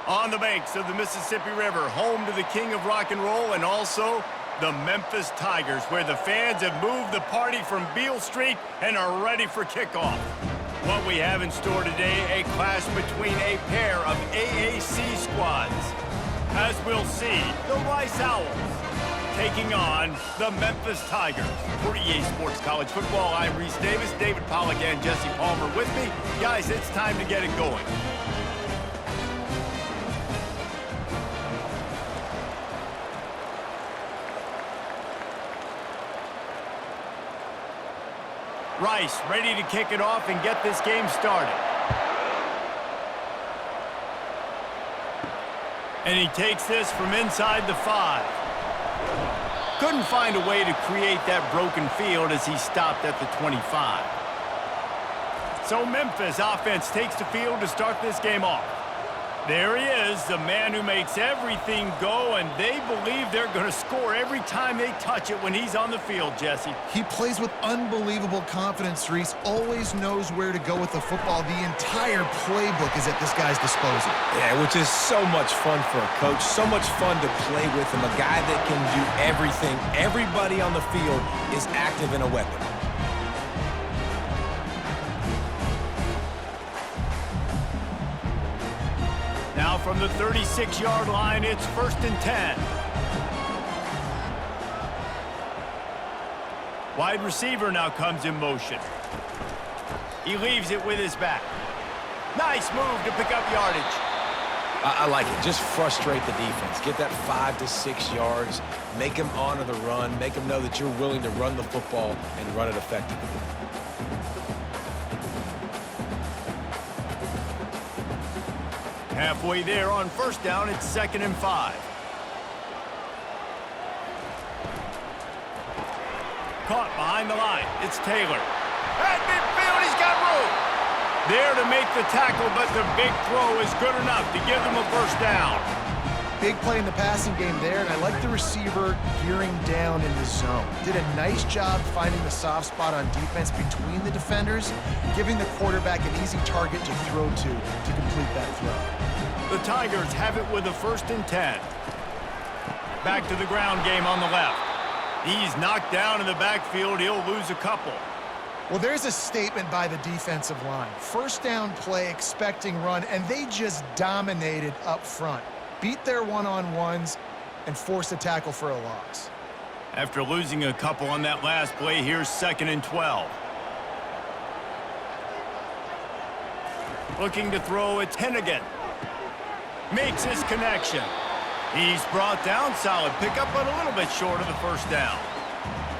On the banks of the Mississippi River, home to the king of rock and roll and also the Memphis Tigers, where the fans have moved the party from Beale Street and are ready for kickoff. What we have in store today, a clash between a pair of AAC squads. As we'll see, the Rice Owls taking on the Memphis Tigers. For EA Sports College Football, I'm Reese Davis, David Pollack, and Jesse Palmer with me. Guys, it's time to get it going. Rice ready to kick it off and get this game started. And he takes this from inside the 5. Couldn't find a way to create that broken field as he stopped at the 25. So Memphis offense takes the field to start this game off. There he is, the man who makes everything go, and they believe they're going to score every time they touch it when he's on the field, Jesse. He plays with unbelievable confidence, Reese. Always knows where to go with the football. The entire playbook is at this guy's disposal. Yeah, which is so much fun for a coach, so much fun to play with him, a guy that can do everything. Everybody on the field is active in a weapon. Now from the 36-yard line, it's 1st and 10. Wide receiver now comes in motion. He leaves it with his back. Nice move to pick up yardage. I like it. Just frustrate the defense. Get that 5 to 6 yards. Make them honor the run. Make them know that you're willing to run the football and run it effectively. Halfway there on 1st down, it's 2nd and 5. Caught behind the line. It's Taylor. At midfield, he's got room. There to make the tackle, but the big throw is good enough to give them a 1st down. Big play in the passing game there, and I like the receiver gearing down in the zone. Did a nice job finding the soft spot on defense between the defenders, giving the quarterback an easy target to throw to complete that throw. The Tigers have it with a 1st and 10. Back to the ground game on the left. He's knocked down in the backfield. He'll lose a couple. Well, there's a statement by the defensive line. 1st down play, expecting run, and they just dominated up front. Beat their one-on-ones and forced a tackle for a loss. After losing a couple on that last play, here's 2nd and 12. Looking to throw, it's Hennigan. Makes his connection. He's brought down, solid pickup, but a little bit short of the 1st down.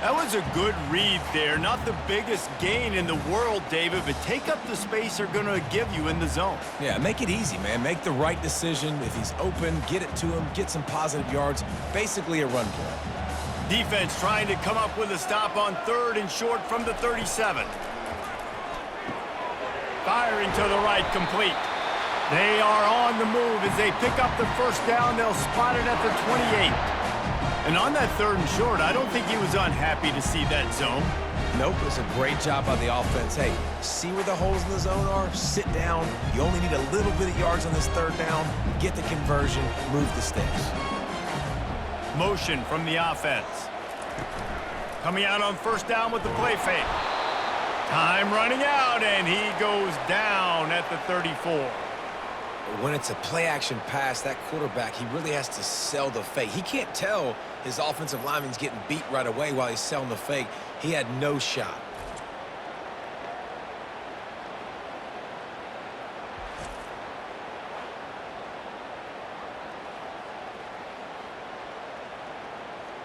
That was a good read there. Not the biggest gain in the world, David, but take up the space they're going to give you in the zone. Yeah, make it easy, man. Make the right decision. If he's open, get it to him, get some positive yards. Basically a run play. Defense trying to come up with a stop on 3rd and short from the 37. Firing to the right, complete. They are on the move as they pick up the 1st down. They'll spot it at the 28. And on that 3rd and short, I don't think he was unhappy to see that zone. Nope, it's a great job by the offense. Hey, see where the holes in the zone are? Sit down. You only need a little bit of yards on this 3rd down. Get the conversion, move the sticks. Motion from the offense. Coming out on 1st down with the play fake. Time running out, and he goes down at the 34. When it's a play-action pass, that quarterback, he really has to sell the fake. He can't tell his offensive lineman's getting beat right away while he's selling the fake. He had no shot.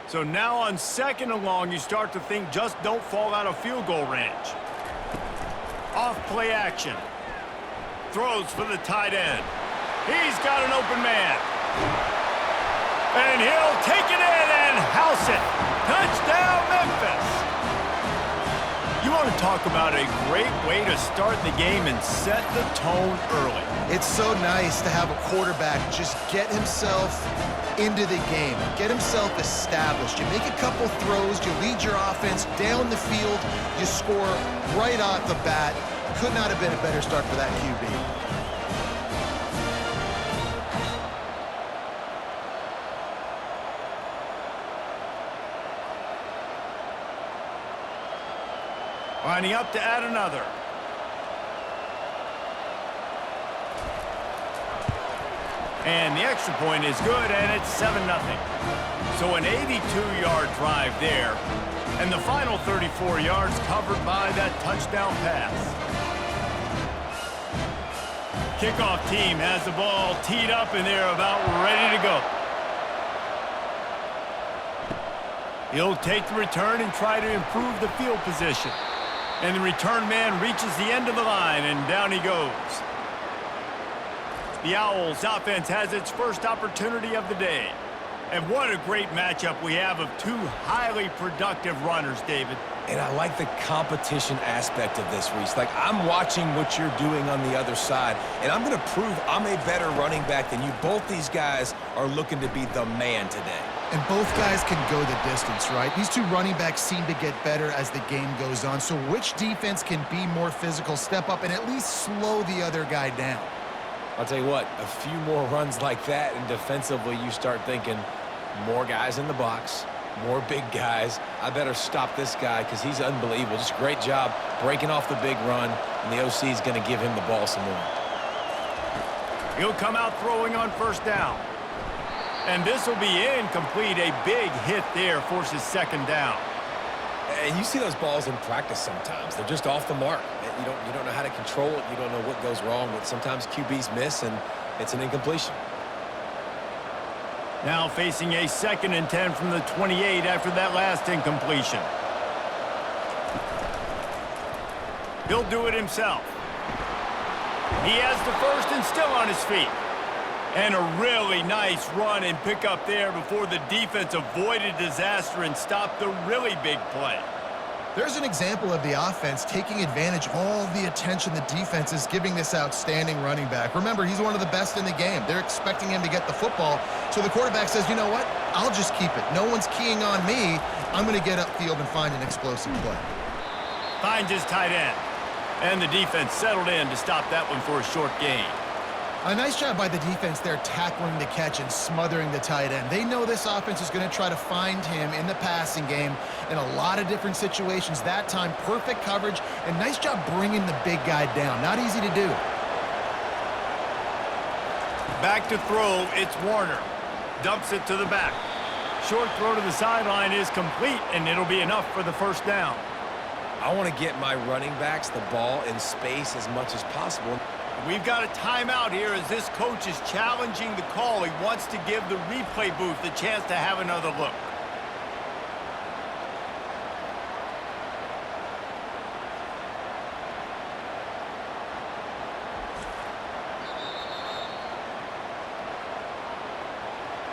So now on 2nd and long, you start to think just don't fall out of field goal range. Off play action. Throws for the tight end. He's got an open man. And he'll take it in and house it. Touchdown, Memphis. You want to talk about a great way to start the game and set the tone early. It's so nice to have a quarterback just get himself into the game, get himself established. You make a couple throws, you lead your offense down the field, you score right off the bat. Could not have been a better start for that QB. Lining up to add another. And the extra point is good, and it's 7-0. So an 82-yard drive there. And the final 34 yards covered by that touchdown pass. Kickoff team has the ball teed up, and they're about ready to go. He'll take the return and try to improve the field position. And the return man reaches the end of the line, and down he goes. The Owls offense has its first opportunity of the day. And what a great matchup we have of two highly productive runners, David. And I like the competition aspect of this, Reese. Like, I'm watching what you're doing on the other side, and I'm going to prove I'm a better running back than you. Both these guys are looking to be the man today. And both guys can go the distance, right? These two running backs seem to get better as the game goes on. So which defense can be more physical, step up, and at least slow the other guy down? I'll tell you what, a few more runs like that, and defensively you start thinking more guys in the box, more big guys. I better stop this guy because he's unbelievable. Just a great job breaking off the big run, and the OC is going to give him the ball some more. He'll come out throwing on first down. And this will be incomplete. A big hit there forces second down. And you see those balls in practice sometimes. They're just off the mark. You don't know how to control it. You don't know what goes wrong. But sometimes QBs miss, and it's an incompletion. Now facing a 2nd and 10 from the 28 after that last incompletion. He'll do it himself. He has the first and still on his feet. And a really nice run and pick up there before the defense avoided disaster and stopped the really big play. There's an example of the offense taking advantage of all the attention the defense is giving this outstanding running back. Remember, he's one of the best in the game. They're expecting him to get the football. So the quarterback says, you know what? I'll just keep it. No one's keying on me. I'm going to get upfield and find an explosive play. Finds his tight end. And the defense settled in to stop that one for a short gain. A nice job by the defense there tackling the catch and smothering the tight end. They know this offense is going to try to find him in the passing game in a lot of different situations. That time, perfect coverage, and nice job bringing the big guy down. Not easy to do. Back to throw, it's Warner. Dumps it to the back. Short throw to the sideline is complete, and it'll be enough for the first down. I want to get my running backs the ball in space as much as possible. We've got a timeout here as this coach is challenging the call. He wants to give the replay booth the chance to have another look.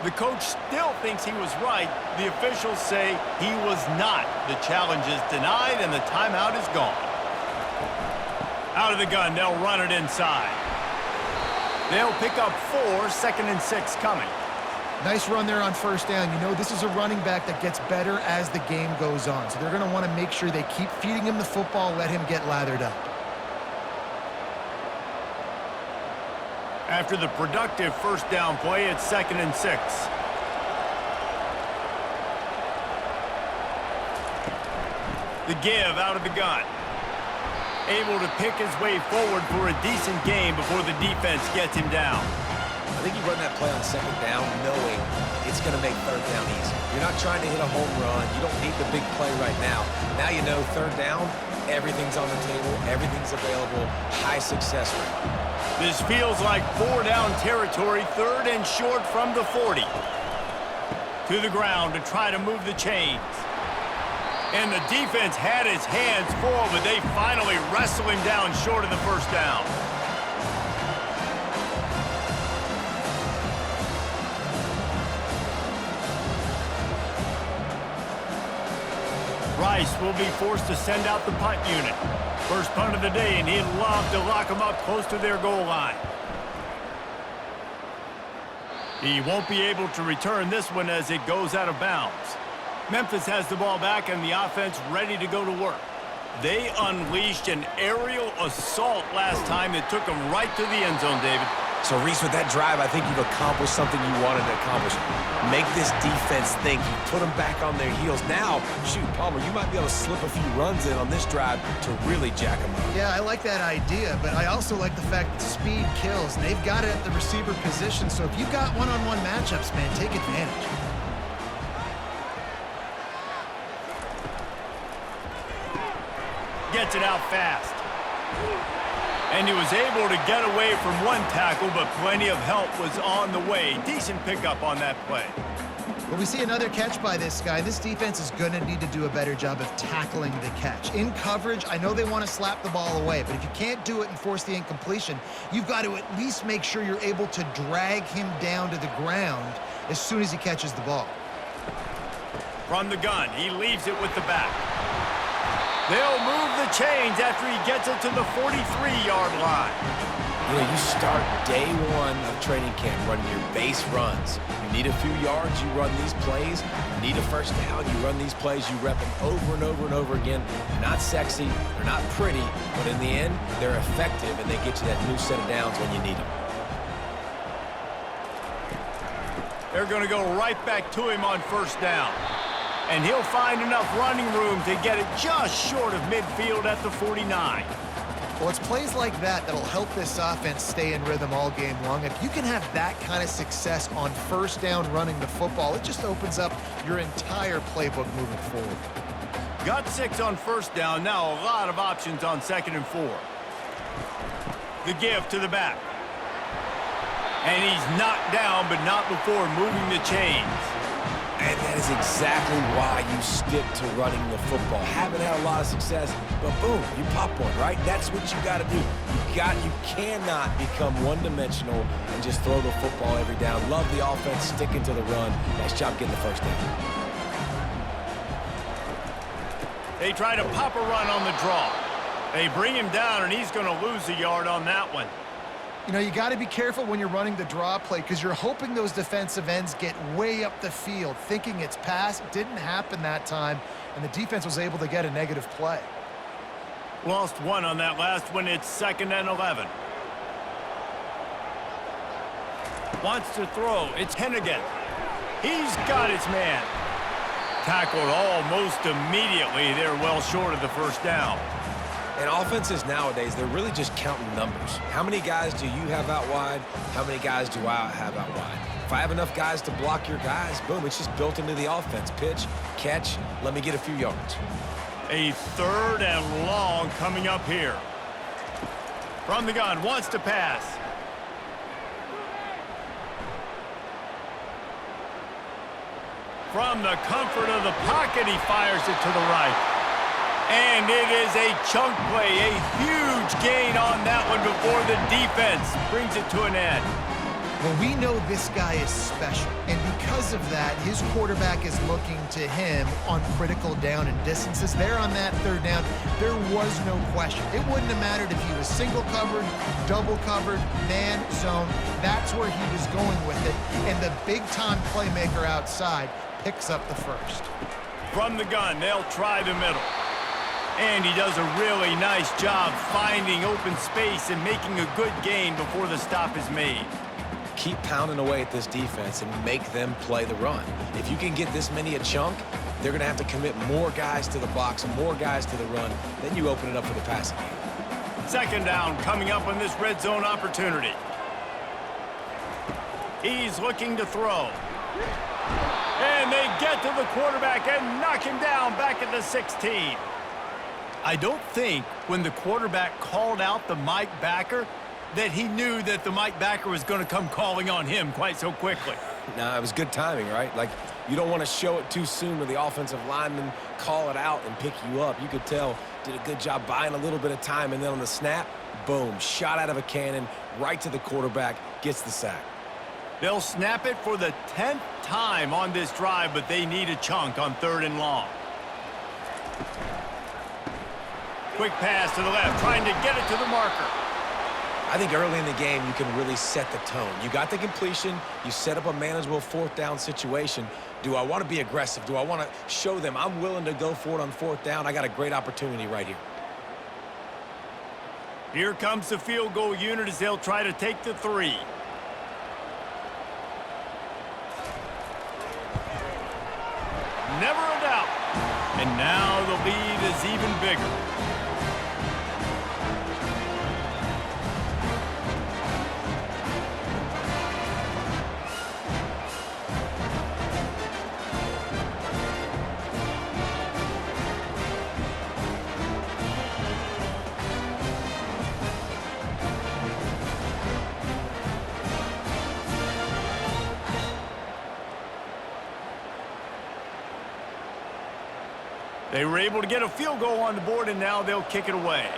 The coach still thinks he was right. The officials say he was not. The challenge is denied and the timeout is gone. Out of the gun, they'll run it inside. They'll pick up 4, 2nd and 6 coming. Nice run there on first down. You know, this is a running back that gets better as the game goes on. So they're going to want to make sure they keep feeding him the football, let him get lathered up. After the productive first down play, it's 2nd and 6. The give out of the gun. Able to pick his way forward for a decent gain before the defense gets him down. I think you run that play on 2nd down knowing it's going to make 3rd down easy. You're not trying to hit a home run. You don't need the big play right now. Now you know 3rd down, everything's on the table, everything's available, high success rate. This feels like 4-down territory, 3rd and short from the 40. To the ground to try to move the chains. And the defense had his hands full, but they finally wrestle him down short of the first down. Rice will be forced to send out the punt unit. First punt of the day, and he'd love to lock them up close to their goal line. He won't be able to return this one as it goes out of bounds. Memphis has the ball back and the offense ready to go to work. They unleashed an aerial assault last time that took them right to the end zone, David. So, Reese, with that drive, I think you've accomplished something you wanted to accomplish. Make this defense think. You put them back on their heels. Now, shoot, Palmer, you might be able to slip a few runs in on this drive to really jack them up. Yeah, I like that idea, but I also like the fact that speed kills, and they've got it at the receiver position. So if you've got one-on-one matchups, man, take advantage. Gets it out fast. And he was able to get away from one tackle, but plenty of help was on the way. Decent pickup on that play. Well, we see another catch by this guy. This defense is going to need to do a better job of tackling the catch. In coverage, I know they want to slap the ball away, but if you can't do it and force the incompletion, you've got to at least make sure you're able to drag him down to the ground as soon as he catches the ball. From the gun, he leaves it with the back. They'll move the chains after he gets it to the 43-yard line. You know, you start day one of training camp running your base runs. You need a few yards, you run these plays. You need a first down, you run these plays. You rep them over and over and over again. They're not sexy, they're not pretty, but in the end, they're effective, and they get you that new set of downs when you need them. They're going to go right back to him on first down. And he'll find enough running room to get it just short of midfield at the 49. Well, it's plays like that that'll help this offense stay in rhythm all game long. If you can have that kind of success on first down running the football, it just opens up your entire playbook moving forward. Got 6 on first down. Now a lot of options on 2nd and 4. The give to the back. And he's knocked down, but not before moving the chains. And that is exactly why you stick to running the football. Haven't had a lot of success, but boom, you pop one, right? That's what you got to do. You cannot become one-dimensional and just throw the football every down. Love the offense, sticking to the run. Nice job getting the first down. They try to pop a run on the draw. They bring him down, and he's going to lose a yard on that one. You know, you got to be careful when you're running the draw play because you're hoping those defensive ends get way up the field, thinking it's pass. It didn't happen that time, and the defense was able to get a negative play. Lost 1 on that last one. It's 2nd and 11. Wants to throw. It's Hennigan. He's got his man. Tackled almost immediately. They're well short of the first down. And offenses nowadays, they're really just counting numbers. How many guys do you have out wide? How many guys do I have out wide? If I have enough guys to block your guys, boom, it's just built into the offense. Pitch, catch, let me get a few yards. A 3rd and long coming up here. From the gun, wants to pass. From the comfort of the pocket, he fires it to the right. And it is a chunk play, a huge gain on that one before the defense brings it to an end. Well, we know this guy is special, and because of that, his quarterback is looking to him on critical down and distances. There on that 3rd down, there was no question. It wouldn't have mattered if he was single covered, double covered, man, zone. That's where he was going with it, and the big-time playmaker outside picks up the first. From the gun, they'll try the middle. And he does a really nice job finding open space and making a good gain before the stop is made. Keep pounding away at this defense and make them play the run. If you can get this many a chunk, they're going to have to commit more guys to the box, more guys to the run. Then you open it up for the passing game. 2nd down coming up on this red zone opportunity. He's looking to throw. And they get to the quarterback and knock him down back at the 16. I don't think when the quarterback called out the Mike backer that he knew that the Mike backer was going to come calling on him quite so quickly. Nah, it was good timing, right? Like, you don't want to show it too soon when the offensive lineman call it out and pick you up. You could tell, did a good job buying a little bit of time, and then on the snap, boom, shot out of a cannon, right to the quarterback, gets the sack. They'll snap it for the 10th time on this drive, but they need a chunk on 3rd and long. Quick pass to the left, trying to get it to the marker. I think early in the game, you can really set the tone. You got the completion. You set up a manageable 4th down situation. Do I want to be aggressive? Do I want to show them I'm willing to go for it on 4th down? I got a great opportunity right here. Here comes the field goal unit as they'll try to take the 3. Never a doubt. And now the lead is even bigger. They were able to get a field goal on the board, and now they'll kick it away.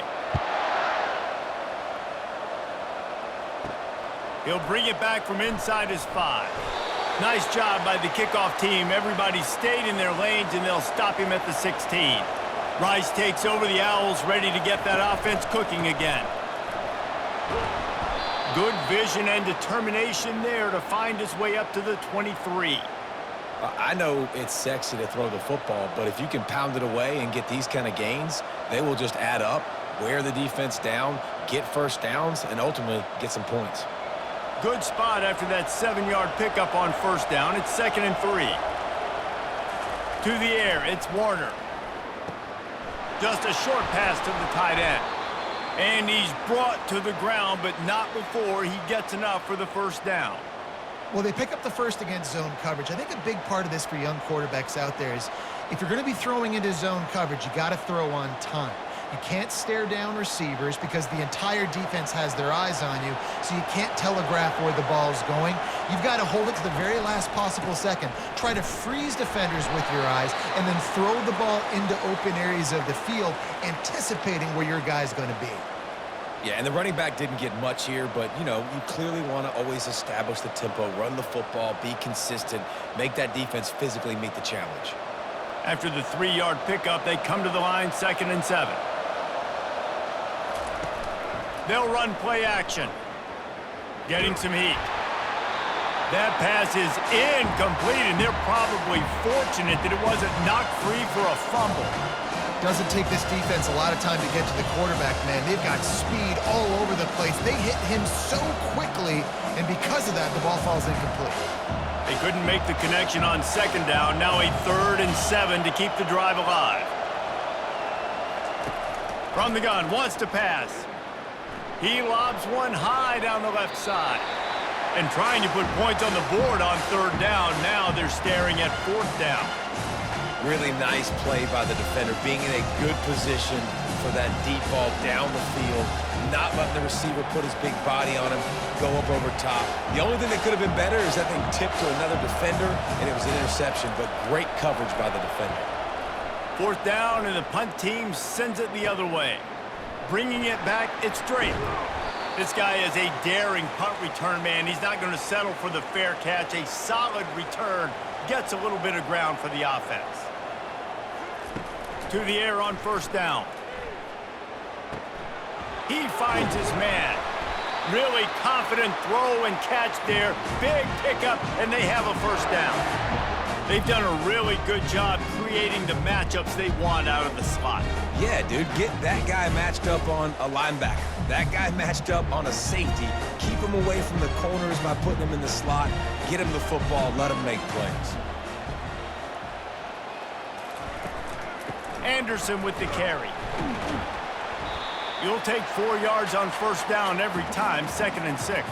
He'll bring it back from inside his 5. Nice job by the kickoff team. Everybody stayed in their lanes, and they'll stop him at the 16. Rice takes over the Owls, ready to get that offense cooking again. Good vision and determination there to find his way up to the 23. I know it's sexy to throw the football, but if you can pound it away and get these kind of gains, they will just add up, wear the defense down, get first downs, and ultimately get some points. Good spot after that 7-yard pickup on first down. It's 2nd and 3. To the air, it's Warner. Just a short pass to the tight end. And he's brought to the ground, but not before he gets enough for the first down. Well, they pick up the first against zone coverage. I think a big part of this for young quarterbacks out there is if you're going to be throwing into zone coverage, you got to throw on time. You can't stare down receivers because the entire defense has their eyes on you, so you can't telegraph where the ball's going. You've got to hold it to the very last possible second. Try to freeze defenders with your eyes and then throw the ball into open areas of the field, anticipating where your guy's going to be. Yeah, and the running back didn't get much here, but, you know, you clearly want to always establish the tempo, run the football, be consistent, make that defense physically meet the challenge. After the 3-yard pickup, they come to the line, 2nd and 7. They'll run play action. Getting some heat. That pass is incomplete, and they're probably fortunate that it wasn't knocked free for a fumble. Doesn't take this defense a lot of time to get to the quarterback, man. They've got speed all over the place. They hit him so quickly, and because of that, the ball falls incomplete. They couldn't make the connection on 2nd down. Now a 3rd and 7 to keep the drive alive. From the gun, wants to pass. He lobs one high down the left side. And trying to put points on the board on 3rd down. Now they're staring at 4th down. Really nice play by the defender, being in a good position for that deep ball down the field, not letting the receiver put his big body on him, go up over top. The only thing that could have been better is that thing tipped to another defender, and it was an interception, but great coverage by the defender. 4th down, and the punt team sends it the other way. Bringing it back, it's Drake. This guy is a daring punt return man. He's not going to settle for the fair catch. A solid return gets a little bit of ground for the offense. To the air on 1st down. He finds his man. Really confident throw and catch there. Big pickup, and they have a 1st down. They've done a really good job creating the matchups they want out of the slot. Yeah, dude, get that guy matched up on a linebacker. That guy matched up on a safety. Keep him away from the corners by putting him in the slot. Get him the football. Let him make plays. Anderson with the carry. You'll take 4 yards on 1st down every time, 2nd and 6.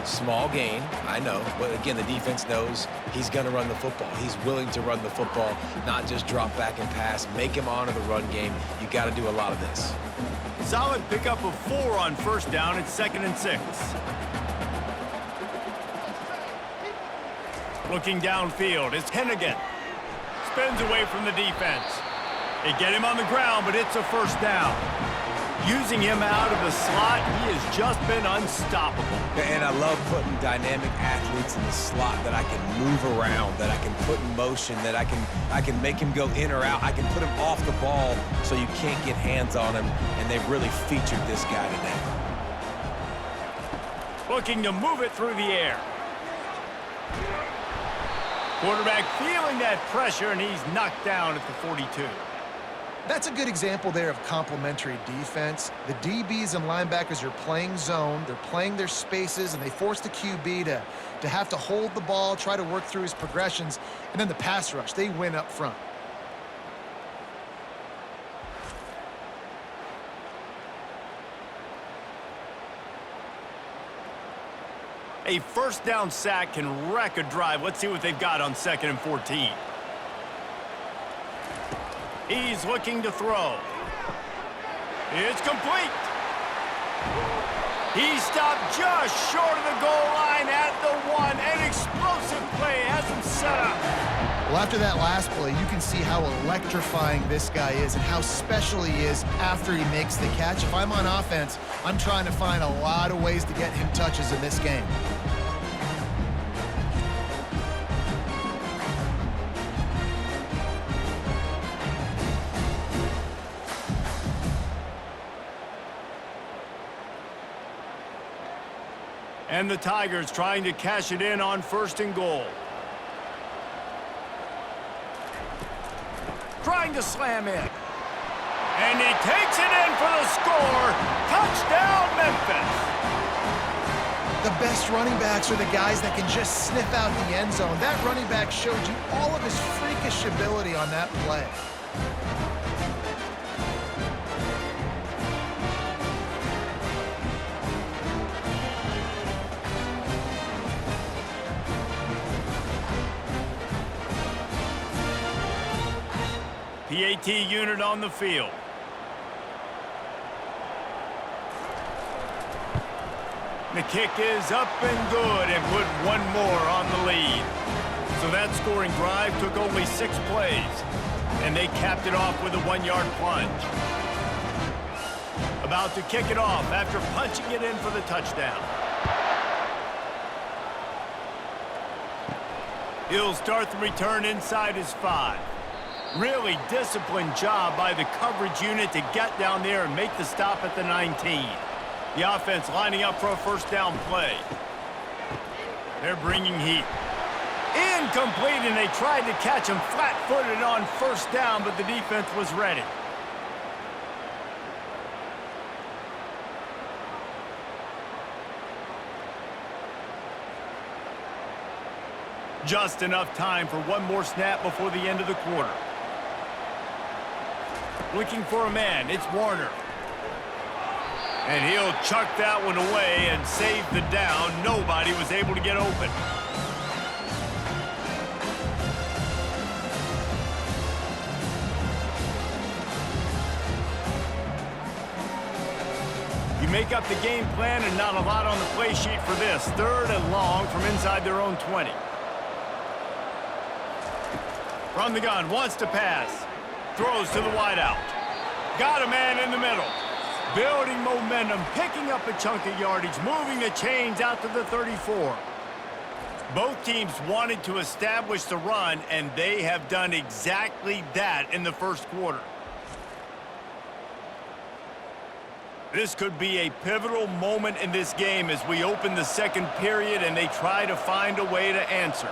Small gain, I know, but again, the defense knows he's going to run the football. He's willing to run the football, not just drop back and pass, make him honor the run game. You got to do a lot of this. Solid pickup of 4 on 1st down. It's 2nd and 6. Looking downfield, it's Hennigan. Spins away from the defense. They get him on the ground, but it's a 1st down. Using him out of the slot, he has just been unstoppable. And I love putting dynamic athletes in the slot that I can move around, that I can put in motion, that I can make him go in or out. I can put him off the ball so you can't get hands on him, and they've really featured this guy today. Looking to move it through the air. Quarterback feeling that pressure, and he's knocked down at the 42. That's a good example there of complementary defense. The DBs and linebackers are playing zone, they're playing their spaces, and they force the QB to have to hold the ball, try to work through his progressions, and then the pass rush, they win up front. A first down sack can wreck a drive. Let's see what they've got on 2nd and 14. He's looking to throw. It's complete. He stopped just short of the goal line at the 1. An explosive play has him set up. Well, after that last play, you can see how electrifying this guy is and how special he is after he makes the catch. If I'm on offense, I'm trying to find a lot of ways to get him touches in this game. And the Tigers trying to cash it in on 1st and goal. Trying to slam in. And he takes it in for the score. Touchdown, Memphis. The best running backs are the guys that can just sniff out the end zone. That running back showed you all of his freakish ability on that play. PAT unit on the field. The kick is up and good and put one more on the lead. So that scoring drive took only 6 plays, and they capped it off with a 1-yard plunge. About to kick it off after punching it in for the touchdown. He'll start the return inside his 5. Really disciplined job by the coverage unit to get down there and make the stop at the 19. The offense lining up for a first down play. They're bringing heat. Incomplete, and they tried to catch him flat-footed on 1st down, but the defense was ready. Just enough time for one more snap before the end of the quarter. Looking for a man, it's Warner. And he'll chuck that one away and save the down. Nobody was able to get open. You make up the game plan and not a lot on the play sheet for this. 3rd and long from inside their own 20. From the gun, wants to pass. Throws to the wideout. Got a man in the middle. Building momentum, picking up a chunk of yardage, moving the chains out to the 34. Both teams wanted to establish the run, and they have done exactly that in the 1st quarter. This could be a pivotal moment in this game as we open the 2nd period and they try to find a way to answer.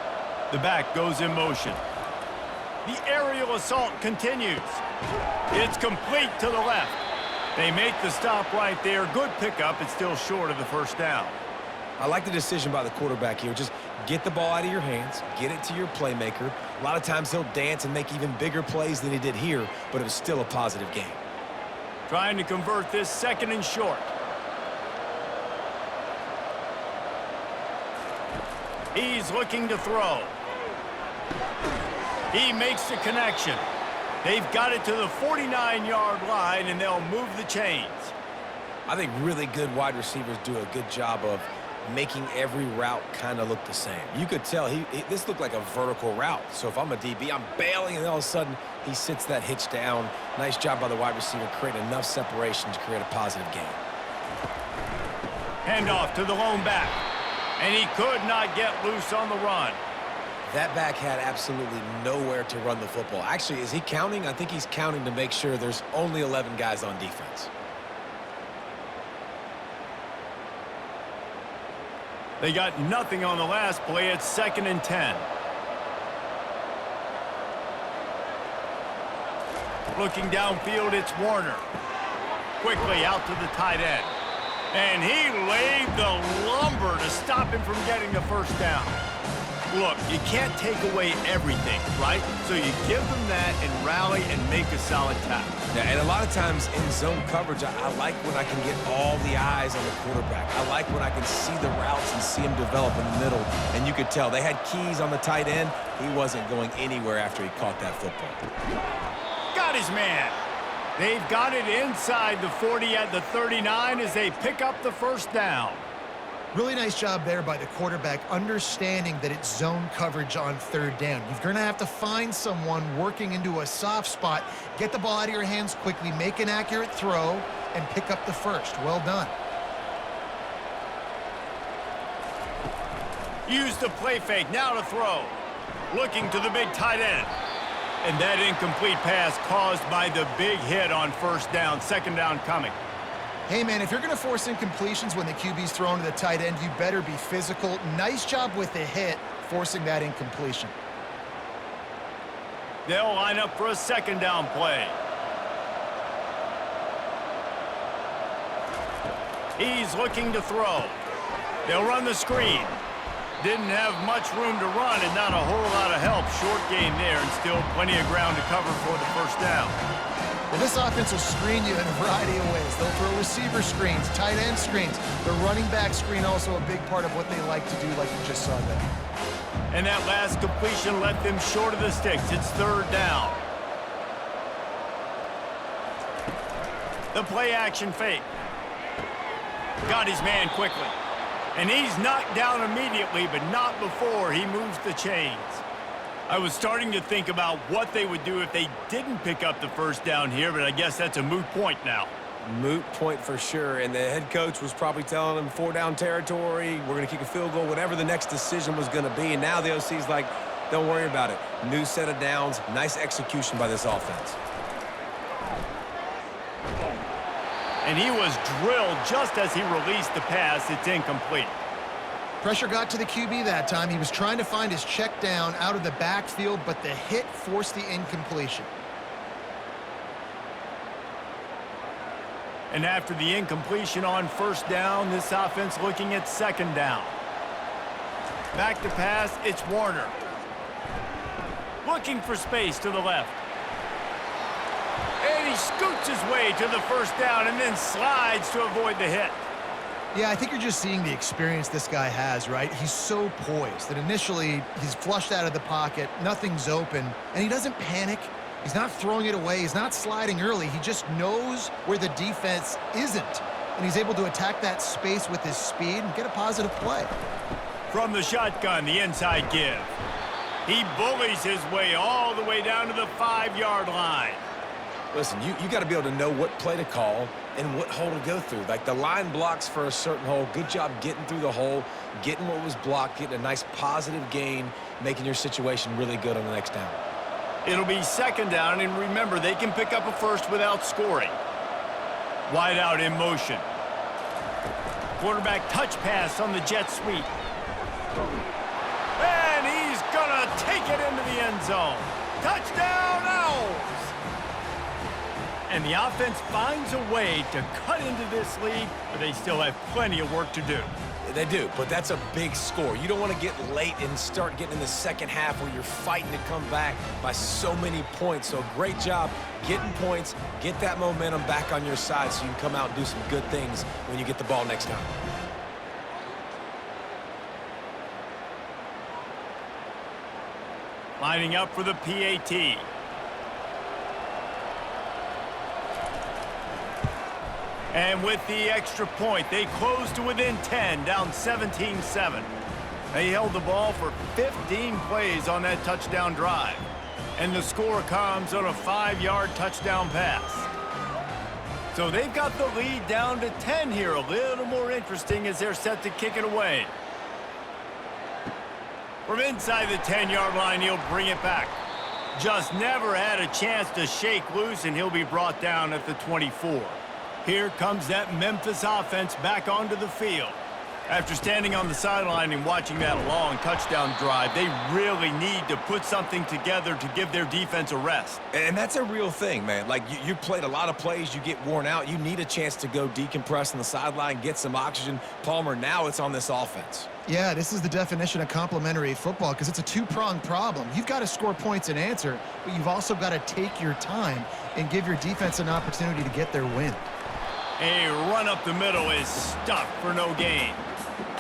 The back goes in motion. The aerial assault continues. It's complete to the left. They make the stop right there. Good pickup. It's still short of the 1st down. I like the decision by the quarterback here. Just get the ball out of your hands, get it to your playmaker. A lot of times he'll dance and make even bigger plays than he did here, but it was still a positive game. Trying to convert this 2nd and short. He's looking to throw. He makes the connection. They've got it to the 49-yard line, and they'll move the chains. I think really good wide receivers do a good job of making every route kind of look the same. You could tell this looked like a vertical route. So if I'm a DB, I'm bailing, and all of a sudden he sits that hitch down. Nice job by the wide receiver, creating enough separation to create a positive game. Handoff to the lone back, and he could not get loose on the run. That back had absolutely nowhere to run the football. Actually, is he counting? I think he's counting to make sure there's only 11 guys on defense. They got nothing on the last play. It's 2nd and 10. Looking downfield, it's Warner. Quickly out to the tight end. And he laid the lumber to stop him from getting the first down. Look, you can't take away everything, right? So you give them that and rally and make a solid tackle. Yeah, and a lot of times in zone coverage, I like when I can get all the eyes on the quarterback. I like when I can see the routes and see him develop in the middle. And you could tell they had keys on the tight end. He wasn't going anywhere after he caught that football. Got his man. They've got it inside the 40 at the 39 as they pick up the first down. Really nice job there by the quarterback, understanding that it's zone coverage on third down. You're going to have to find someone working into a soft spot, get the ball out of your hands quickly, make an accurate throw, and pick up the first. Well done. Use the play fake, now to throw. Looking to the big tight end. And that incomplete pass caused by the big hit on first down, second down coming. Hey, man, if you're going to force incompletions when the QB's thrown to the tight end, you better be physical. Nice job with the hit, forcing that incompletion. They'll line up for a second down play. He's looking to throw. They'll run the screen. Didn't have much room to run and not a whole lot of help. Short gain there and still plenty of ground to cover for the first down. Well, this offense will screen you in a variety of ways. They'll throw receiver screens, tight end screens. The running back screen also a big part of what they like to do, like you just saw there. And that last completion left them short of the sticks. It's third down. The play action fake. Got his man quickly. And he's knocked down immediately, but not before he moves the chains. I was starting to think about what they would do if they didn't pick up the first down here, but I guess that's a moot point now. Moot point for sure, and the head coach was probably telling them 4-down territory, we're going to kick a field goal, whatever the next decision was going to be, and now the OC's like, don't worry about it. New set of downs, nice execution by this offense. And he was drilled just as he released the pass. It's incomplete. Pressure got to the QB that time. He was trying to find his check down out of the backfield, but the hit forced the incompletion. And after the incompletion on first down, this offense looking at second down. Back to pass, it's Warner. Looking for space to the left. And he scoots his way to the first down and then slides to avoid the hit. Yeah, I think you're just seeing the experience this guy has, right? He's so poised that initially he's flushed out of the pocket, nothing's open, and he doesn't panic. He's not throwing it away. He's not sliding early. He just knows where the defense isn't, and he's able to attack that space with his speed and get a positive play. From the shotgun, the inside give. He bullies his way all the way down to the 5-yard line. Listen, you got to be able to know what play to call and what hole to go through. Like the line blocks for a certain hole. Good job getting through the hole, getting what was blocked, getting a nice positive gain, making your situation really good on the next down. It'll be second down, and remember, they can pick up a first without scoring. Wide out in motion. Quarterback touch pass on the jet sweep. And he's gonna take it into the end zone. Touchdown, Owls! And the offense finds a way to cut into this lead, but they still have plenty of work to do. They do, but that's a big score. You don't want to get late and start getting in the second half where you're fighting to come back by so many points. So great job getting points, get that momentum back on your side so you can come out and do some good things when you get the ball next time. Lining up for the PAT. And with the extra point, they close to within 10, down 17-7. They held the ball for 15 plays on that touchdown drive. And the score comes on a 5-yard touchdown pass. So they've got the lead down to 10 here. A little more interesting as they're set to kick it away. From inside the 10-yard line, he'll bring it back. Just never had a chance to shake loose, and he'll be brought down at the 24. Here comes that Memphis offense back onto the field. After standing on the sideline and watching that long touchdown drive, they really need to put something together to give their defense a rest. And that's a real thing, man. Like, you played a lot of plays, you get worn out. You need a chance to go decompress on the sideline, get some oxygen. Palmer, now it's on this offense. Yeah, this is the definition of complementary football because it's a two-pronged problem. You've got to score points and answer, but you've also got to take your time and give your defense an opportunity to get their win. A run up the middle is stuffed for no gain.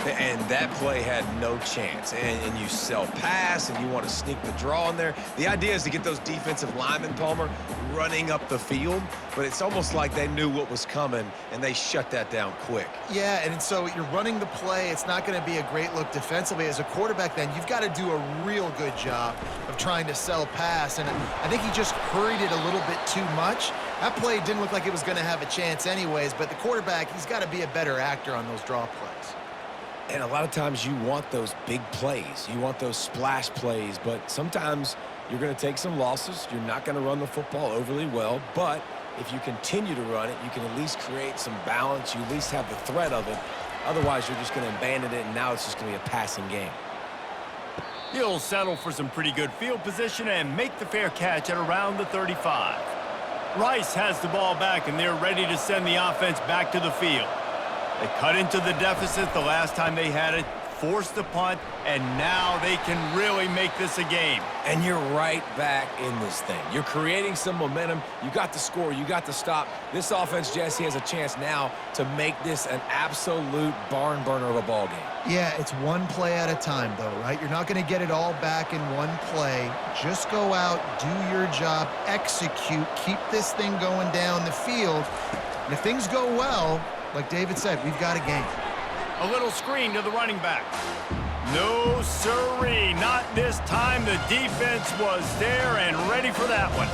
And that play had no chance. And you sell pass, and you want to sneak the draw in there. The idea is to get those defensive linemen, Palmer, running up the field. But it's almost like they knew what was coming, and they shut that down quick. Yeah, and so you're running the play. It's not going to be a great look defensively. As a quarterback, then, you've got to do a real good job of trying to sell pass. And I think he just hurried it a little bit too much. That play didn't look like it was going to have a chance anyways, but the quarterback, he's got to be a better actor on those draw plays. And a lot of times you want those big plays. You want those splash plays, but sometimes you're going to take some losses. You're not going to run the football overly well, but if you continue to run it, you can at least create some balance. You at least have the threat of it. Otherwise, you're just going to abandon it, and now it's just going to be a passing game. He'll settle for some pretty good field position and make the fair catch at around the 35. Rice has the ball back, and they're ready to send the offense back to the field. They cut into the deficit the last time they had it, forced the punt, and now they can really make this a game. And you're right back in this thing. You're creating some momentum. You got the score. You got the stop. This offense, Jesse, has a chance now to make this an absolute barn burner of a ball game. Yeah, it's one play at a time, though, right? You're not going to get it all back in one play. Just go out, do your job, execute, keep this thing going down the field. And if things go well, like David said, we've got a game. A little screen to the running back. No siree, not this time. The defense was there and ready for that one.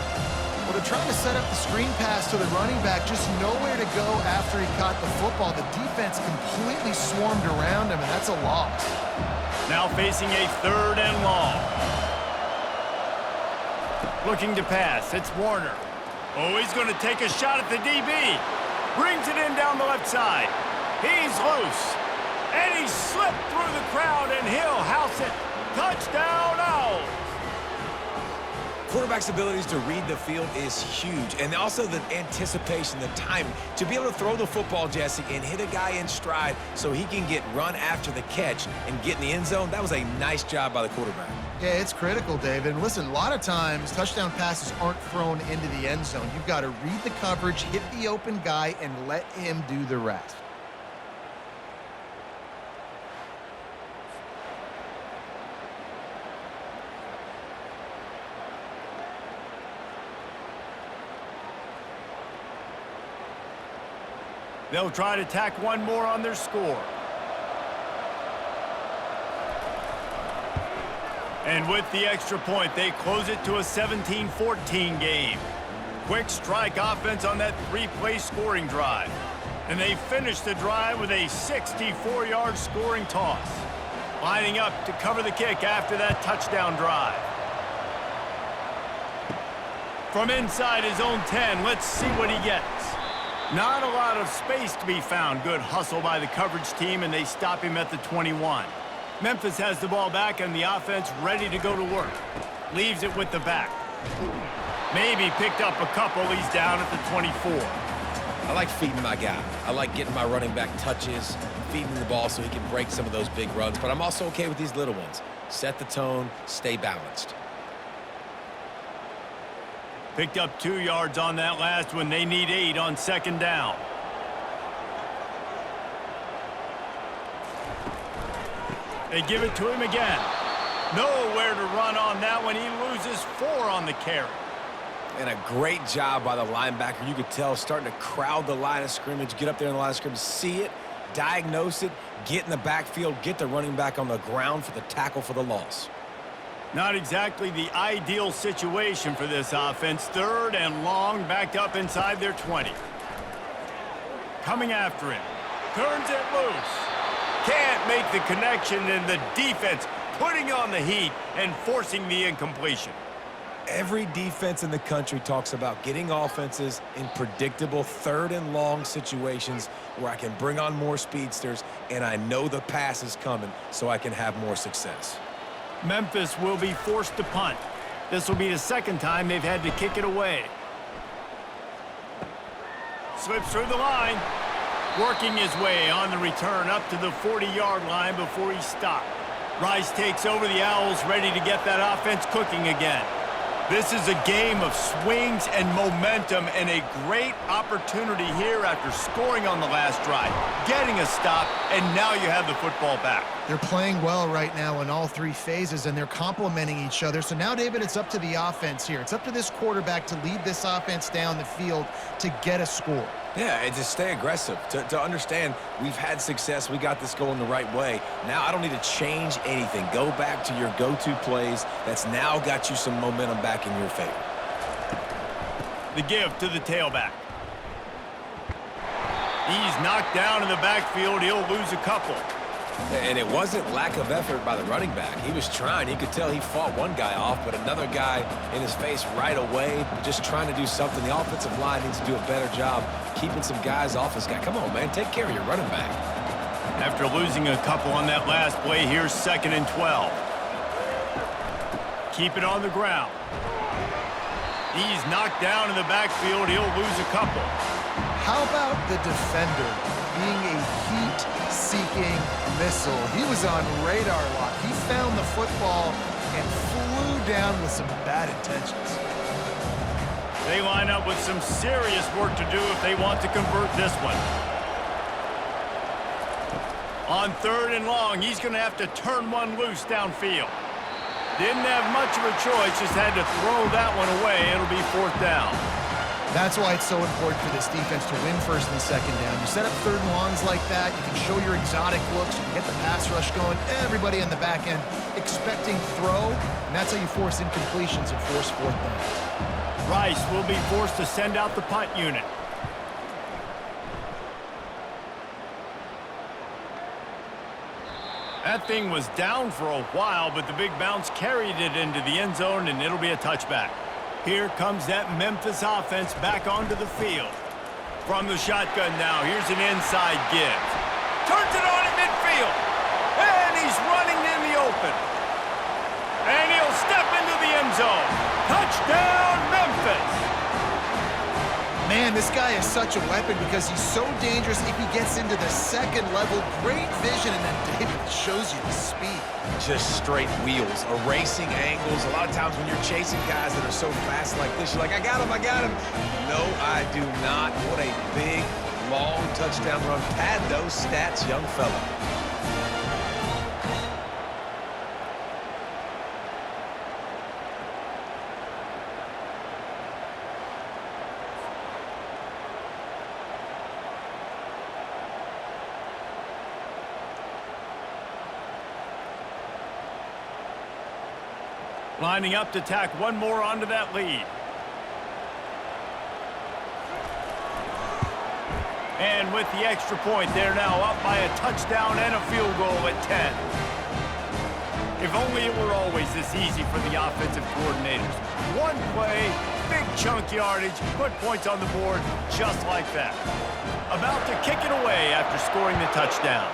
Well, they're trying to set up the screen pass to the running back, just nowhere to go after he caught the football. The defense completely swarmed around him, and that's a loss. Now facing a 3rd and long. Looking to pass, it's Warner. Oh, he's going to take a shot at the DB. Brings it in down the left side. He's loose. And he slipped through the crowd, and he'll house it. Touchdown, Owls. Quarterback's abilities to read the field is huge. And also the anticipation, the timing. To be able to throw the football, Jesse, and hit a guy in stride so he can get run after the catch and get in the end zone, that was a nice job by the quarterback. Yeah, it's critical, David. And listen, a lot of times touchdown passes aren't thrown into the end zone. You've got to read the coverage, hit the open guy, and let him do the rest. They'll try to tack one more on their score. And with the extra point, they close it to a 17-14 game. Quick strike offense on that 3-play scoring drive. And they finish the drive with a 64-yard scoring toss. Lining up to cover the kick after that touchdown drive. From inside his own 10, let's see what he gets. Not a lot of space to be found. Good hustle by the coverage team, and they stop him at the 21. Memphis has the ball back, and the offense ready to go to work. Leaves it with the back. Maybe picked up a couple. He's down at the 24. I like feeding my guy. I like getting my running back touches, feeding the ball so he can break some of those big runs. But I'm also okay with these little ones. Set the tone, stay balanced. Picked up 2 yards on that last one. They need 8 on 2nd down. They give it to him again. Nowhere to run on that one. He loses 4 on the carry. And a great job by the linebacker. You could tell starting to crowd the line of scrimmage, get up there in the line of scrimmage, see it, diagnose it, get in the backfield, get the running back on the ground for the tackle for the loss. Not exactly the ideal situation for this offense. 3rd and long, backed up inside their 20. Coming after him. Turns it loose. Can't make the connection, and the defense putting on the heat and forcing the incompletion. Every defense in the country talks about getting offenses in predictable third and long situations where I can bring on more speedsters and I know the pass is coming so I can have more success. Memphis will be forced to punt. This will be the second time they've had to kick it away. Slips through the line. Working his way on the return up to the 40-yard line before he stopped. Rice takes over the Owls, ready to get that offense cooking again. This is a game of swings and momentum and a great opportunity here after scoring on the last drive, getting a stop, and now you have the football back. They're playing well right now in all three phases, and they're complementing each other. So now, David, it's up to the offense here. It's up to this quarterback to lead this offense down the field to get a score. Yeah, and to stay aggressive, to understand we've had success, we got this going the right way. Now I don't need to change anything. Go back to your go-to plays. That's now got you some momentum back in your favor. The give to the tailback. He's knocked down in the backfield. He'll lose a couple. And it wasn't lack of effort by the running back. He was trying. You could tell he fought one guy off, but another guy in his face right away, just trying to do something. The offensive line needs to do a better job keeping some guys off his guy. Come on, man. Take care of your running back. After losing a couple on that last play, here's 2nd and 12. Keep it on the ground. He's knocked down in the backfield. He'll lose a couple. How about the defender being a heat-seeking missile? He was on radar lock. He found the football and flew down with some bad intentions. They line up with some serious work to do if they want to convert this one. On 3rd and long, he's going to have to turn one loose downfield. Didn't have much of a choice, just had to throw that one away. It'll be 4th down. That's why it's so important for this defense to win 1st and 2nd down. You set up 3rd and longs like that, you can show your exotic looks, you can get the pass rush going, everybody on the back end expecting throw, and that's how you force incompletions and force 4th downs. Rice will be forced to send out the punt unit. That thing was down for a while, but the big bounce carried it into the end zone, and it'll be a touchback. Here comes that Memphis offense back onto the field. From the shotgun now, here's an inside give. Turns it on at midfield. And he's running in the open. And he'll step into the end zone. Touchdown, Memphis! Man, this guy is such a weapon because he's so dangerous if he gets into the 2nd level. Great vision, and then David shows you the speed. Just straight wheels, erasing angles. A lot of times when you're chasing guys that are so fast like this, you're like, I got him, I got him. No, I do not. What a big, long touchdown run. Pad those stats, young fella. Lining up to tack one more onto that lead. And with the extra point, they're now up by a touchdown and a field goal at 10. If only it were always this easy for the offensive coordinators. One play, big chunk yardage, put points on the board just like that. About to kick it away after scoring the touchdown.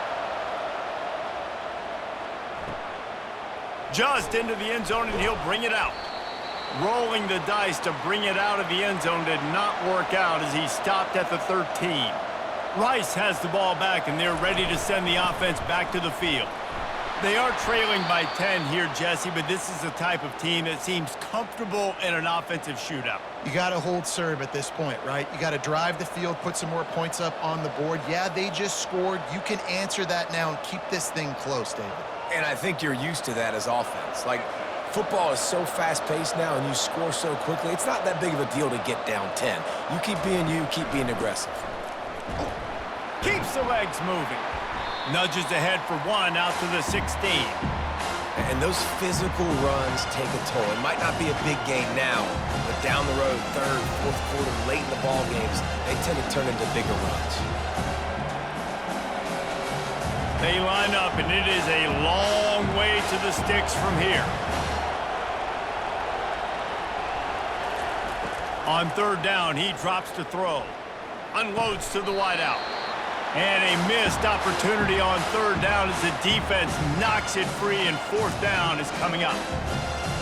Just into the end zone, and he'll bring it out. Rolling the dice to bring it out of the end zone did not work out as he stopped at the 13. Rice has the ball back, and they're ready to send the offense back to the field. They are trailing by 10 here, Jesse, but this is the type of team that seems comfortable in an offensive shootout. You got to hold serve at this point, right? You got to drive the field, put some more points up on the board. Yeah, they just scored. You can answer that now and keep this thing close, David. And I think you're used to that as offense. Like, football is so fast-paced now and you score so quickly, it's not that big of a deal to get down 10. You keep being you, keep being aggressive. Keeps the legs moving. Nudges ahead for one out to the 16. And those physical runs take a toll. It might not be a big game now, but down the road, 3rd, 4th quarter, late in the ball games, they tend to turn into bigger runs. They line up, and it is a long way to the sticks from here. On third down, he drops to throw. Unloads to the wideout. And a missed opportunity on third down as the defense knocks it free, and fourth down is coming up.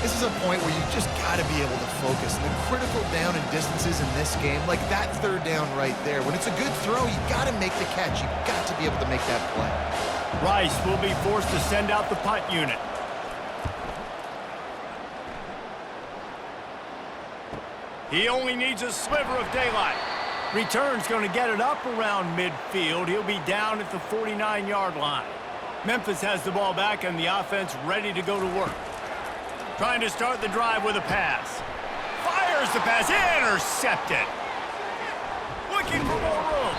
This is a point where you just got to be able to focus. And the critical down and distances in this game, like that third down right there, when it's a good throw, you got to make the catch. You've got to be able to make that play. Rice will be forced to send out the punt unit. He only needs a sliver of daylight. Return's going to get it up around midfield. He'll be down at the 49-yard line. Memphis has the ball back and the offense ready to go to work. Trying to start the drive with a pass. Fires the pass. Intercepted. Looking for more room.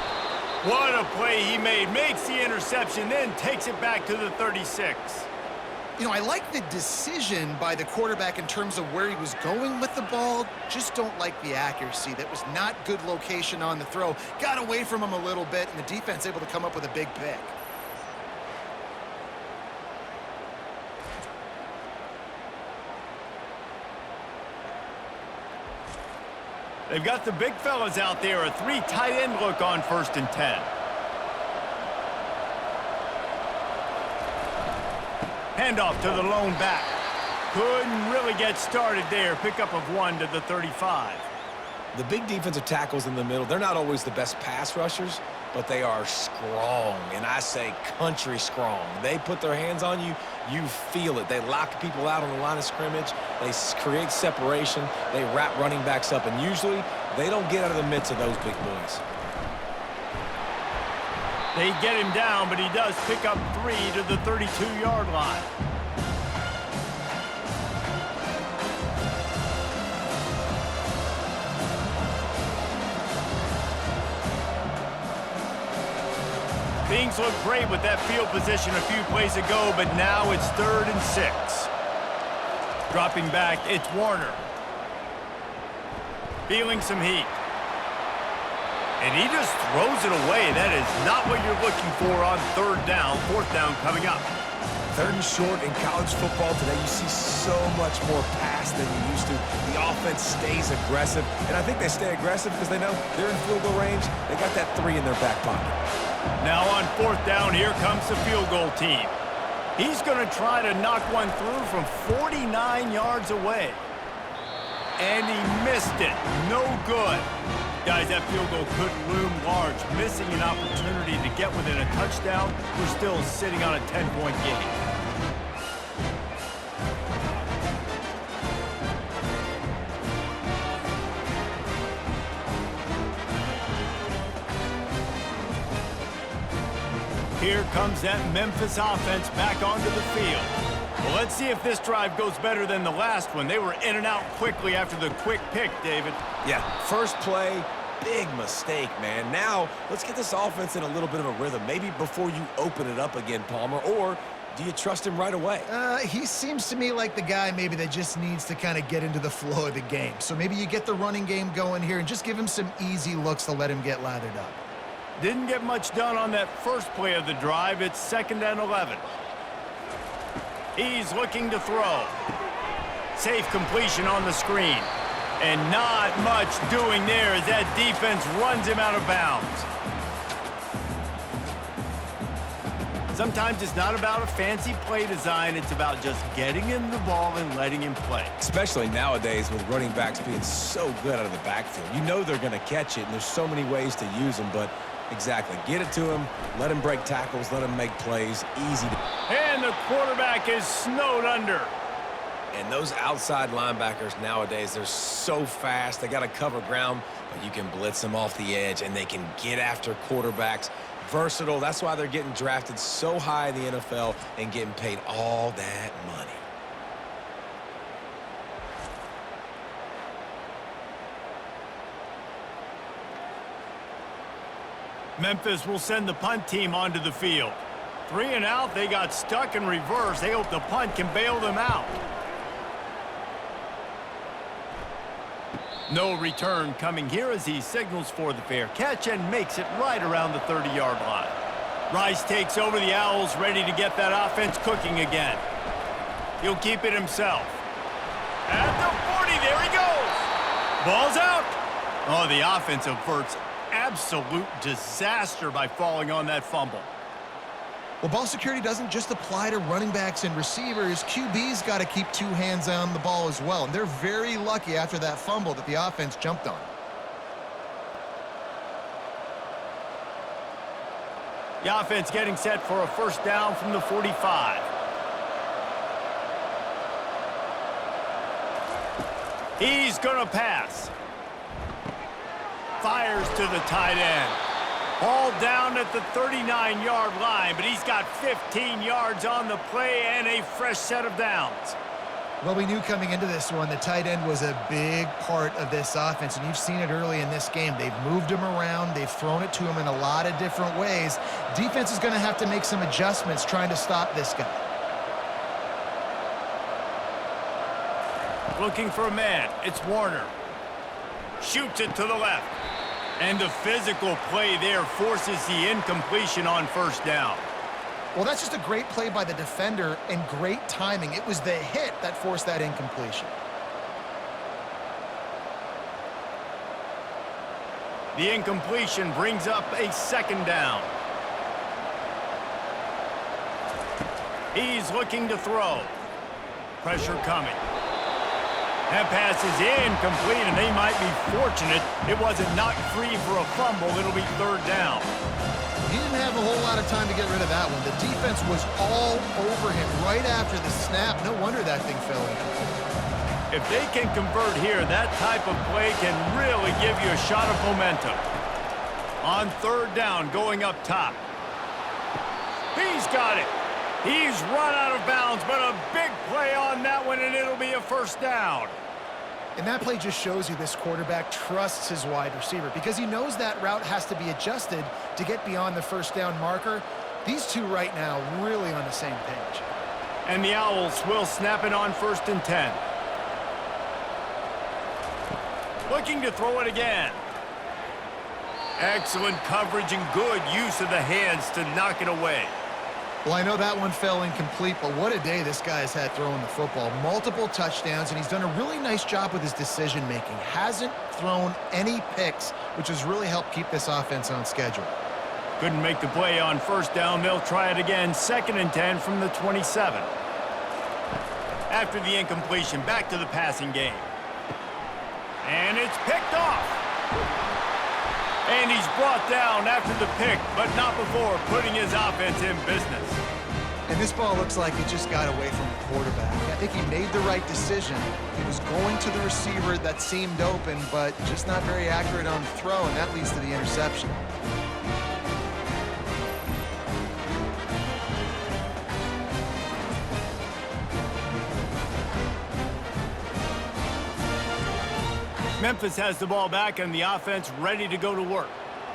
What a play he made. Makes the interception, then takes it back to the 36. You know, I like the decision by the quarterback in terms of where he was going with the ball. Just don't like the accuracy. That was not good location on the throw. Got away from him a little bit, and the defense able to come up with a big pick. They've got the big fellas out there. A 3 tight end look on 1st and 10. Handoff to the lone back. Couldn't really get started there. Pickup of 1 to the 35. The big defensive tackles in the middle, they're not always the best pass rushers, but they are strong, and I say country strong. They put their hands on you, you feel it. They lock people out on the line of scrimmage. They create separation. They wrap running backs up, and usually they don't get out of the midst of those big boys. They get him down, but he does pick up 3 to the 32-yard line. Things look great with that field position a few plays ago, but now it's 3rd and 6. Dropping back, it's Warner. Feeling some heat. And he just throws it away. That is not what you're looking for on 3rd down. 4th down coming up. 3rd and short in college football today. You see so much more pass than you used to. The offense stays aggressive, and I think they stay aggressive because they know they're in field goal range. They got that 3 in their back pocket. Now on 4th down, here comes the field goal team. He's going to try to knock one through from 49 yards away. And he missed it. No good. Guys, that field goal could loom large. Missing an opportunity to get within a touchdown. We're still sitting on a 10-point game. Here comes that Memphis offense back onto the field. Well, let's see if this drive goes better than the last one. They were in and out quickly after the quick pick, David. Yeah, first play, big mistake, man. Now, let's get this offense in a little bit of a rhythm. Maybe before you open it up again, Palmer, or do you trust him right away? He seems to me like the guy maybe that just needs to kind of get into the flow of the game. So maybe you get the running game going here and just give him some easy looks to let him get lathered up. Didn't get much done on that first play of the drive. It's 2nd and 11. He's looking to throw. Safe completion on the screen. And not much doing there as that defense runs him out of bounds. Sometimes it's not about a fancy play design. It's about just getting him the ball and letting him play. Especially nowadays with running backs being so good out of the backfield. You know they're going to catch it, and there's so many ways to use them, but exactly. Get it to him, let him break tackles, let him make plays. Easy to... And the quarterback is snowed under. And those outside linebackers nowadays, they're so fast. They got to cover ground, but you can blitz them off the edge, and they can get after quarterbacks. Versatile. That's why they're getting drafted so high in the NFL and getting paid all that money. Memphis will send the punt team onto the field. 3 and out, they got stuck in reverse. They hope the punt can bail them out. No return coming here as he signals for the fair catch and makes it right around the 30-yard line. Rice takes over the Owls, ready to get that offense cooking again. He'll keep it himself. At the 40, there he goes. Ball's out. Oh, the offense averts absolute disaster by falling on that fumble. Well, ball security doesn't just apply to running backs and receivers. QB's got to keep two hands on the ball as well. And they're very lucky after that fumble that the offense jumped on. The offense getting set for a first down from the 45. He's going to pass. Fires to the tight end. Ball down at the 39-yard line, but he's got 15 yards on the play and a fresh set of downs. Well, we knew coming into this one the tight end was a big part of this offense, and you've seen it early in this game. They've moved him around. They've thrown it to him in a lot of different ways. Defense is going to have to make some adjustments trying to stop this guy. Looking for a man. It's Warner. Shoots it to the left. And the physical play there forces the incompletion on first down. Well, that's just a great play by the defender and great timing. It was the hit that forced that incompletion. The incompletion brings up a second down. He's looking to throw. Pressure coming. That pass is incomplete, and they might be fortunate it wasn't knocked free for a fumble. It'll be third down. He didn't have a whole lot of time to get rid of that one. The defense was all over him right after the snap. No wonder that thing fell in. If they can convert here, that type of play can really give you a shot of momentum. On third down, going up top. He's got it. He's run out of bounds, but a big play on that one, and it'll be a first down. And that play just shows you this quarterback trusts his wide receiver because he knows that route has to be adjusted to get beyond the first down marker. These two right now really on the same page. And the Owls will snap it on 1st and 10. Looking to throw it again. Excellent coverage and good use of the hands to knock it away. Well, I know that one fell incomplete, but what a day this guy has had throwing the football. Multiple touchdowns, and he's done a really nice job with his decision-making. Hasn't thrown any picks, which has really helped keep this offense on schedule. Couldn't make the play on first down. They'll try it again. 2nd and 10 from the 27. After the incompletion, back to the passing game. And it's picked off. And he's brought down after the pick, but not before putting his offense in business. And this ball looks like it just got away from the quarterback. I think he made the right decision. He was going to the receiver that seemed open, but just not very accurate on the throw, and that leads to the interception. Memphis has the ball back and the offense ready to go to work.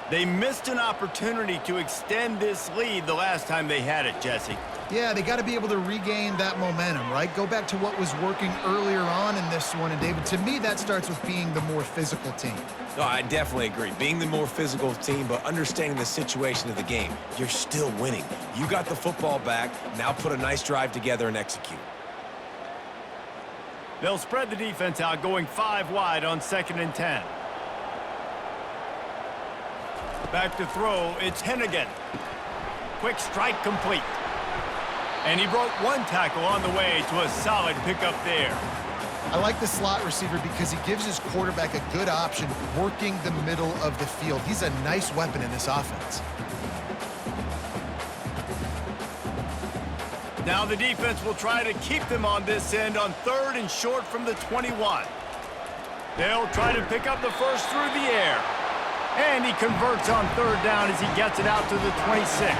They missed an opportunity to extend this lead the last time they had it, Jesse. Yeah, they got to be able to regain that momentum, right? Go back to what was working earlier on in this one. And, David, to me, that starts with being the more physical team. No, I definitely agree. Being the more physical team, but understanding the situation of the game. You're still winning. You got the football back. Now put a nice drive together and execute. They'll spread the defense out, going 5 wide on 2nd and 10. Back to throw, it's Hennigan. Quick strike complete. And he broke one tackle on the way to a solid pickup there. I like the slot receiver because he gives his quarterback a good option working the middle of the field. He's a nice weapon in this offense. Now the defense will try to keep them on this end on 3rd and short from the 21. They'll try to pick up the first through the air. And he converts on 3rd down as he gets it out to the 26.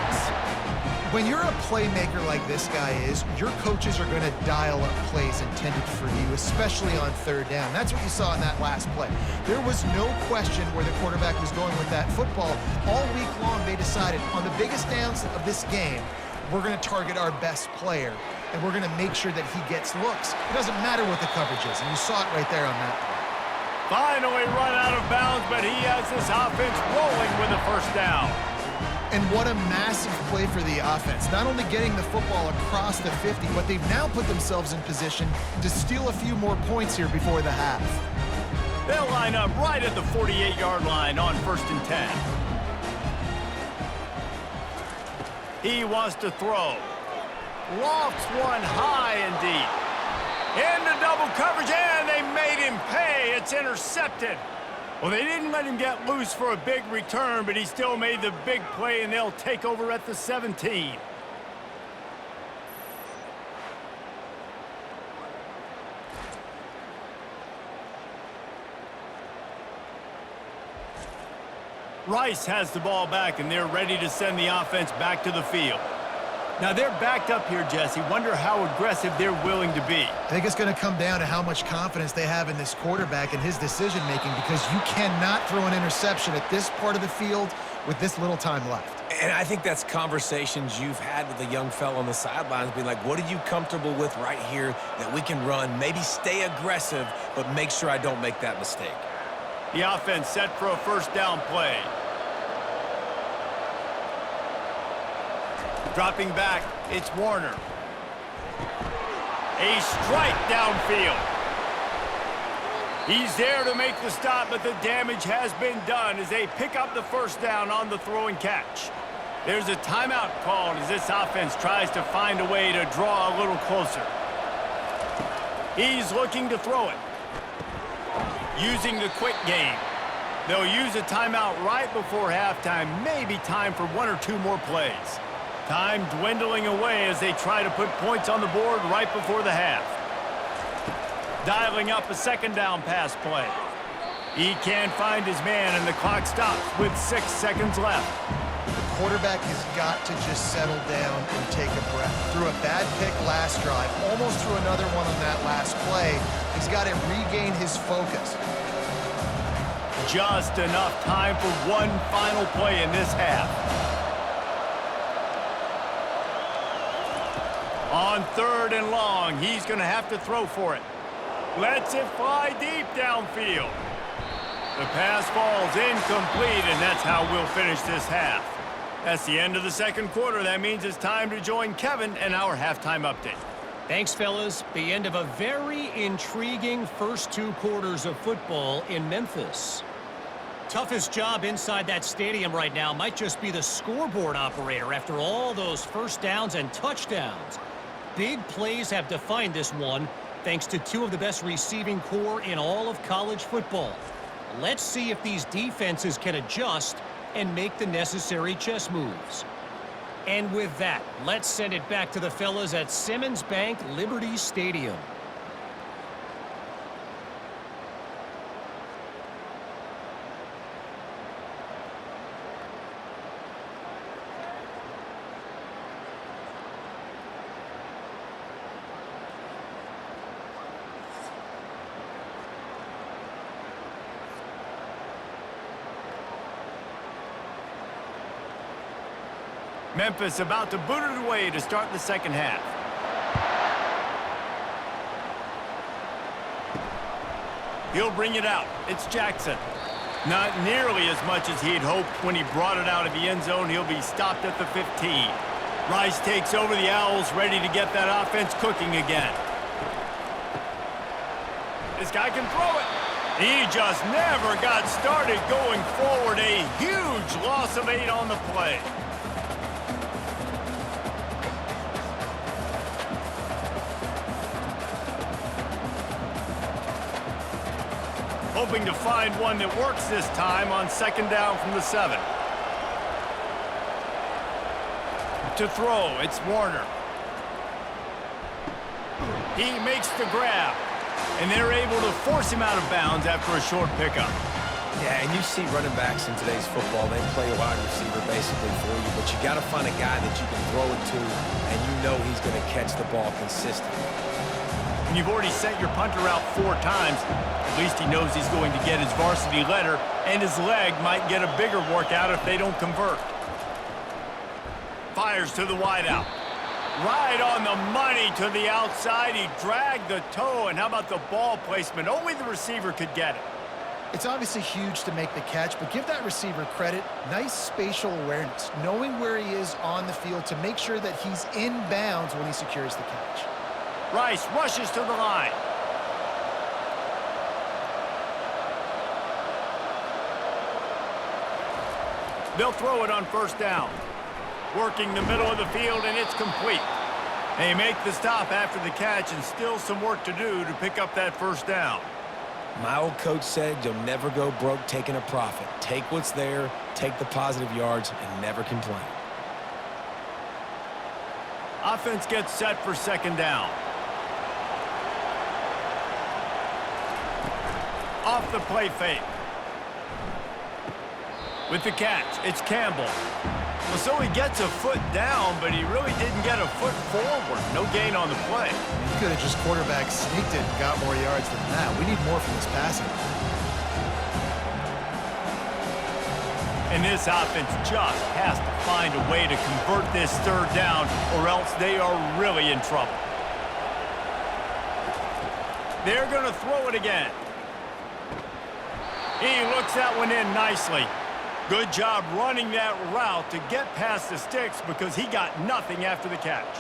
When you're a playmaker like this guy is, your coaches are going to dial up plays intended for you, especially on 3rd down. That's what you saw in that last play. There was no question where the quarterback was going with that football. All week long, they decided on the biggest downs of this game, we're going to target our best player, and we're going to make sure that he gets looks. It doesn't matter what the coverage is, and you saw it right there on that play. Finally run out of bounds, but he has this offense rolling with a first down. And what a massive play for the offense. Not only getting the football across the 50, but they've now put themselves in position to steal a few more points here before the half. They'll line up right at the 48-yard line on 1st and 10. He wants to throw. Lofts one high and deep. Into double coverage, and they made him pay. It's intercepted. Well, they didn't let him get loose for a big return, but he still made the big play, and they'll take over at the 17. Rice has the ball back, and they're ready to send the offense back to the field. Now, they're backed up here, Jesse. Wonder how aggressive they're willing to be. I think it's going to come down to how much confidence they have in this quarterback and his decision-making, because you cannot throw an interception at this part of the field with this little time left. And I think that's conversations you've had with a young fella on the sidelines, being like, what are you comfortable with right here that we can run? Maybe stay aggressive, but make sure I don't make that mistake. The offense set for a first down play. Dropping back, it's Warner. A strike downfield. He's there to make the stop, but the damage has been done as they pick up the first down on the throw and catch. There's a timeout called as this offense tries to find a way to draw a little closer. He's looking to throw it. Using the quick game. They'll use a timeout right before halftime, maybe time for one or two more plays. Time dwindling away as they try to put points on the board right before the half. Dialing up a second down pass play. He can't find his man, and the clock stops with 6 seconds left. The quarterback has got to just settle down and take a breath. Threw a bad pick last drive, almost threw another one on that last play. He's got to regain his focus. Just enough time for one final play in this half. On 3rd and long, he's going to have to throw for it. Lets it fly deep downfield. The pass falls incomplete, and that's how we'll finish this half. That's the end of the second quarter. That means it's time to join Kevin and our halftime update. Thanks, fellas. The end of a very intriguing first 2 quarters of football in Memphis. Toughest job inside that stadium right now might just be the scoreboard operator after all those first downs and touchdowns. Big plays have defined this one, thanks to 2 of the best receiving core in all of college football. Let's see if these defenses can adjust and make the necessary chess moves. And with that, let's send it back to the fellas at Simmons Bank Liberty Stadium. Memphis about to boot it away to start the second half. He'll bring it out. It's Jackson. Not nearly as much as he'd hoped when he brought it out of the end zone. He'll be stopped at the 15. Rice takes over the Owls, ready to get that offense cooking again. This guy can throw it. He just never got started going forward. A huge loss of 8 on the play. Hoping to find one that works this time on second down from the 7. To throw, it's Warner. He makes the grab, and they're able to force him out of bounds after a short pickup. Yeah, and you see running backs in today's football, they play a wide receiver basically for you, but you got to find a guy that you can throw it to, and you know he's going to catch the ball consistently. And you've already sent your punter out 4 times. At least he knows he's going to get his varsity letter, and his leg might get a bigger workout if they don't convert. Fires to the wideout. Right on the money to the outside. He dragged the toe, and how about the ball placement? Only the receiver could get it. It's obviously huge to make the catch, but give that receiver credit. Nice spatial awareness, knowing where he is on the field to make sure that he's in bounds when he secures the catch. Rice rushes to the line. They'll throw it on first down. Working the middle of the field, and it's complete. They make the stop after the catch, and still some work to do to pick up that first down. My old coach said you'll never go broke taking a profit. Take what's there, take the positive yards, and never complain. Offense gets set for second down. Off the play fake. With the catch, it's Campbell. Well, so he gets a foot down, but he really didn't get a foot forward. No gain on the play. He could have just quarterback sneaked it and got more yards than that. We need more from this passing. And this offense just has to find a way to convert this third down, or else they are really in trouble. They're going to throw it again. He looks that one in nicely. Good job running that route to get past the sticks because he got nothing after the catch.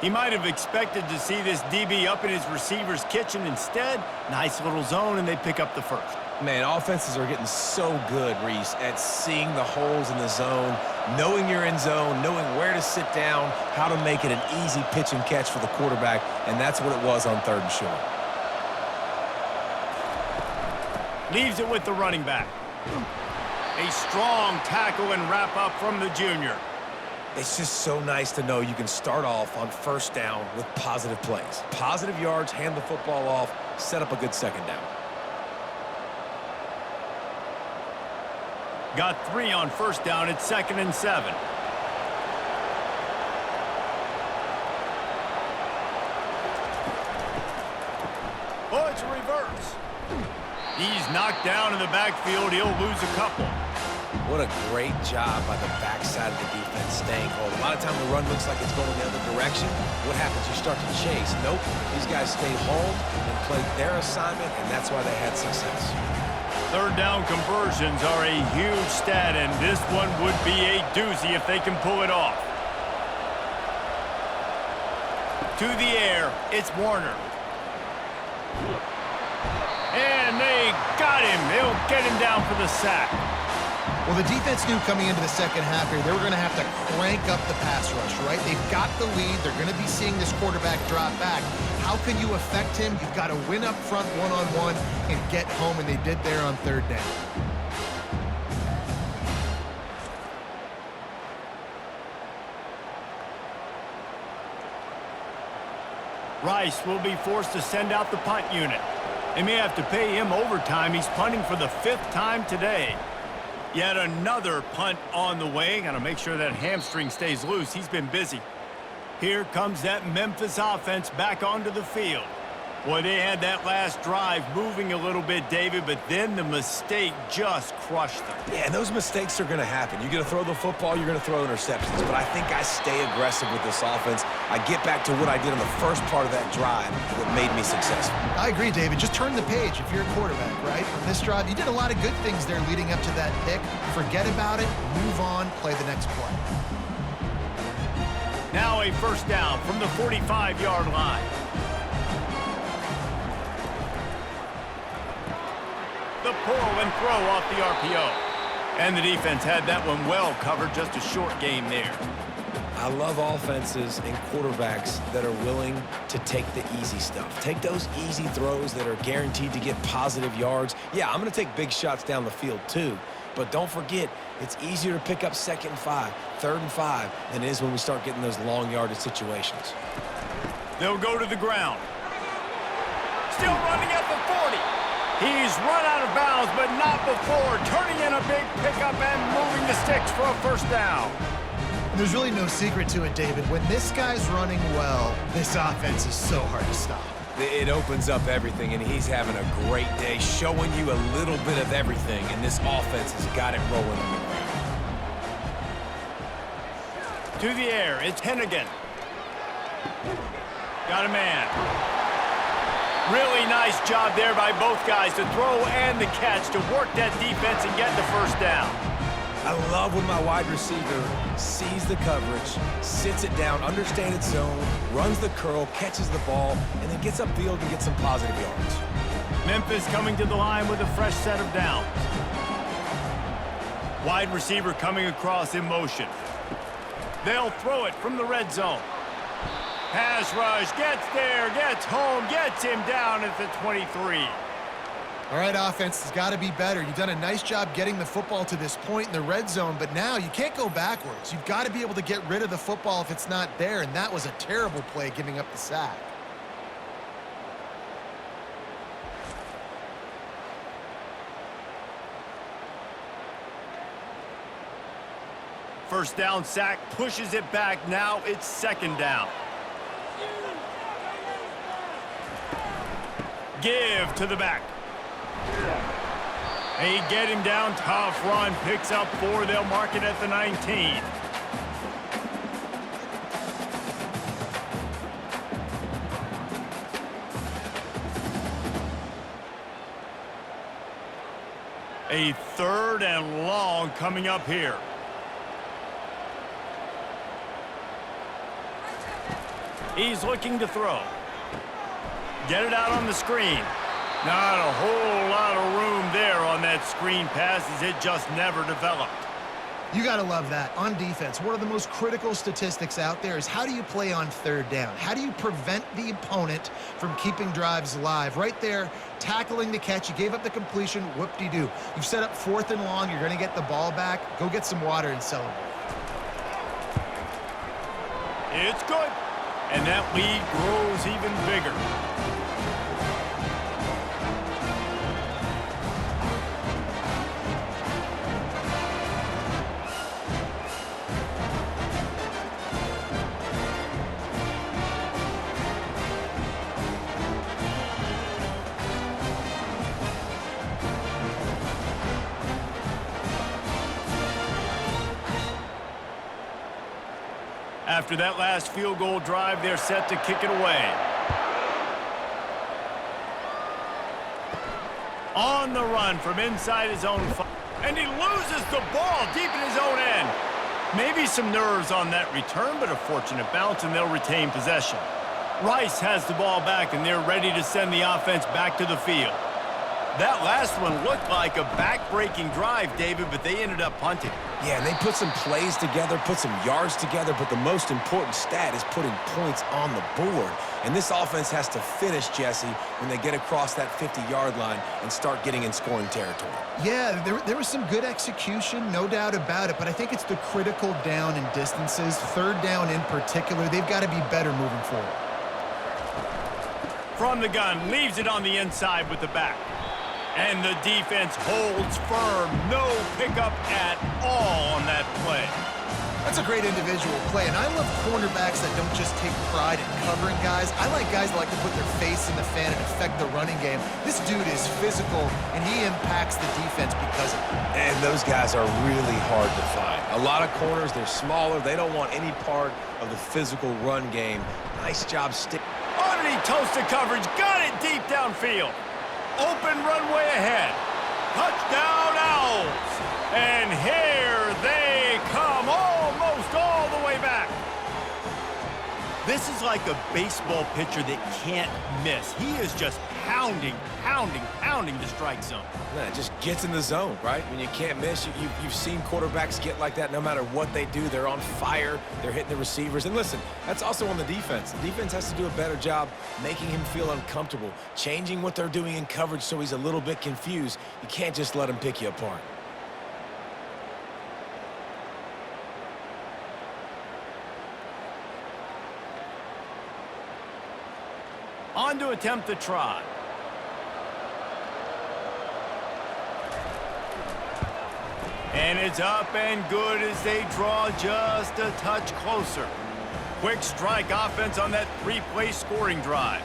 He might have expected to see this DB up in his receiver's kitchen. Instead, nice little zone, and they pick up the first. Man, offenses are getting so good, Reese, at seeing the holes in the zone, knowing you're in zone, knowing where to sit down, how to make it an easy pitch and catch for the quarterback, and that's what it was on third and short. Leaves it with the running back. A strong tackle and wrap up from the junior. It's just so nice to know you can start off on first down with positive plays. Positive yards, hand the football off, set up a good second down. Got 3 on first down. It's 2nd and 7. Oh, it's a reverse. He's knocked down in the backfield. He'll lose a couple. What a great job by the backside of the defense staying cold. A lot of time the run looks like it's going the other direction. What happens? You start to chase. Nope. These guys stayed home and played their assignment, and that's why they had success. Third down conversions are a huge stat, and this one would be a doozy if they can pull it off. To the air, it's Warner. And they got him. They'll get him down for the sack. Well, the defense knew coming into the second half here, they were going to have to crank up the pass rush, right? They've got the lead. They're going to be seeing this quarterback drop back. How can you affect him? You've got to win up front one-on-one and get home, and they did there on third down. Rice will be forced to send out the punt unit. They may have to pay him overtime. He's punting for the 5th time today. Yet another punt on the way. Got to make sure that hamstring stays loose. He's been busy. Here comes that Memphis offense back onto the field. Boy, they had that last drive moving a little bit, David, but then the mistake just crushed them. Yeah, and those mistakes are going to happen. You're going to throw the football, you're going to throw interceptions. But I think I stay aggressive with this offense. I get back to what I did on the first part of that drive that made me successful. I agree, David. Just turn the page if you're a quarterback, right? On this drive, you did a lot of good things there leading up to that pick. Forget about it, move on, play the next play. Now a first down from the 45-yard line. The pull and throw off the RPO. And the defense had that one well covered, just a short game there. I love offenses and quarterbacks that are willing to take the easy stuff. Take those easy throws that are guaranteed to get positive yards. Yeah, I'm going to take big shots down the field too. But don't forget, it's easier to pick up 2nd and 5, 3rd and 5 than it is when we start getting those long yardage situations. They'll go to the ground. Still running at the 40. He's run out of bounds, but not before. Turning in a big pickup and moving the sticks for a first down. And there's really no secret to it, David. When this guy's running well, this offense is so hard to stop. It opens up everything, and he's having a great day, showing you a little bit of everything, and this offense has got it rolling on the ground. To the air, it's Hennigan. Got a man. Really nice job there by both guys to throw and the catch to work that defense and get the first down. I love when my wide receiver sees the coverage, sits it down, understands its zone, runs the curl, catches the ball, and then gets upfield and gets some positive yards. Memphis coming to the line with a fresh set of downs. Wide receiver coming across in motion. They'll throw it from the red zone. Pass rush, gets there, gets home, gets him down at the 23. All right, offense has got to be better. You've done a nice job getting the football to this point in the red zone, but now you can't go backwards. You've got to be able to get rid of the football if it's not there, and that was a terrible play giving up the sack. First down sack, pushes it back. Now it's second down. Give to the back. They get him down. Tough run. Picks up 4. They'll mark it at the 19. A 3rd and long coming up here. He's looking to throw. Get it out on the screen. Not a whole lot of room there on that screen pass as it just never developed. You got to love that. On defense, one of the most critical statistics out there is how do you play on 3rd down? How do you prevent the opponent from keeping drives alive? Right there, tackling the catch. You gave up the completion. Whoop-de-doo. You've set up 4th and long. You're going to get the ball back. Go get some water and celebrate. It's good. And that lead grows even bigger. After that last field goal drive, they're set to kick it away. On the run from inside his own 5. And he loses the ball deep in his own end. Maybe some nerves on that return, but a fortunate bounce, and they'll retain possession. Rice has the ball back, and they're ready to send the offense back to the field. That last one looked like a back-breaking drive, David, but they ended up punting. Yeah, and they put some plays together, put some yards together, but the most important stat is putting points on the board. And this offense has to finish, Jesse, when they get across that 50-yard line and start getting in scoring territory. Yeah, there was some good execution, no doubt about it, but I think it's the critical down and distances, 3rd down in particular. They've got to be better moving forward. From the gun, leaves it on the inside with the back. And the defense holds firm. No pickup at all on that play. That's a great individual play, and I love cornerbacks that don't just take pride in covering guys. I like guys that like to put their face in the fan and affect the running game. This dude is physical, and he impacts the defense because of it. And those guys are really hard to find. A lot of corners, they're smaller. They don't want any part of the physical run game. Nice job sticking. Underneath toasted coverage. Got it deep downfield. Open runway ahead. Touchdown Owls. And here they come, almost all the way back. This is like a baseball pitcher that can't miss. He is just pounding the strike zone. Yeah, it just gets in the zone, right? When you can't miss, you've seen quarterbacks get like that no matter what they do. They're on fire. They're hitting the receivers. And listen, that's also on the defense. The defense has to do a better job making him feel uncomfortable, changing what they're doing in coverage so he's a little bit confused. You can't just let him pick you apart. On to attempt the try. And it's up and good as they draw just a touch closer. Quick strike offense on that 3-play scoring drive.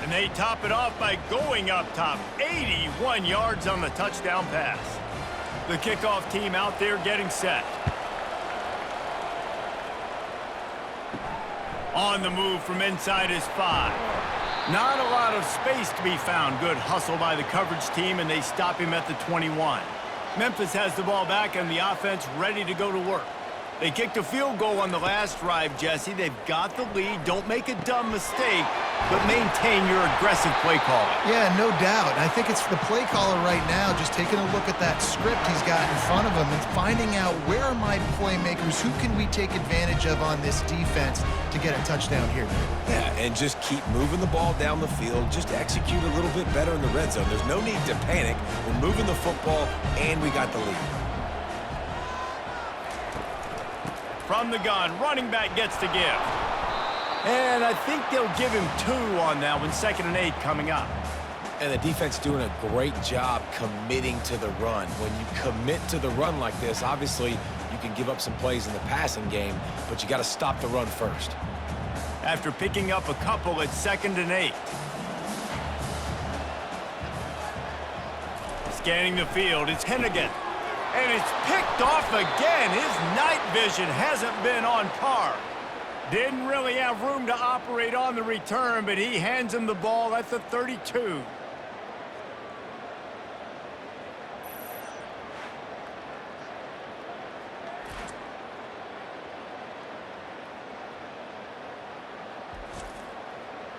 And they top it off by going up top. 81 yards on the touchdown pass. The kickoff team out there getting set. On the move from inside his 5. Not a lot of space to be found. Good hustle by the coverage team, and they stop him at the 21. Memphis has the ball back, and the offense ready to go to work. They kicked a field goal on the last drive, Jesse. They've got the lead. Don't make a dumb mistake, but maintain your aggressive play calling. Yeah, no doubt. I think it's the play caller right now just taking a look at that script he's got in front of him and finding out where are my playmakers, who can we take advantage of on this defense to get a touchdown here. Yeah, and just keep moving the ball down the field. Just execute a little bit better in the red zone. There's no need to panic. We're moving the football, and we got the lead. From the gun, running back gets to give. And I think they'll give him 2 on that one, 2nd and 8 coming up. And the defense doing a great job committing to the run. When you commit to the run like this, obviously you can give up some plays in the passing game, but you got to stop the run first. After picking up a couple at 2nd and 8. Scanning the field, it's Hennigan. And it's picked off again. His night vision hasn't been on par. Didn't really have room to operate on the return, but he hands him the ball at the 32.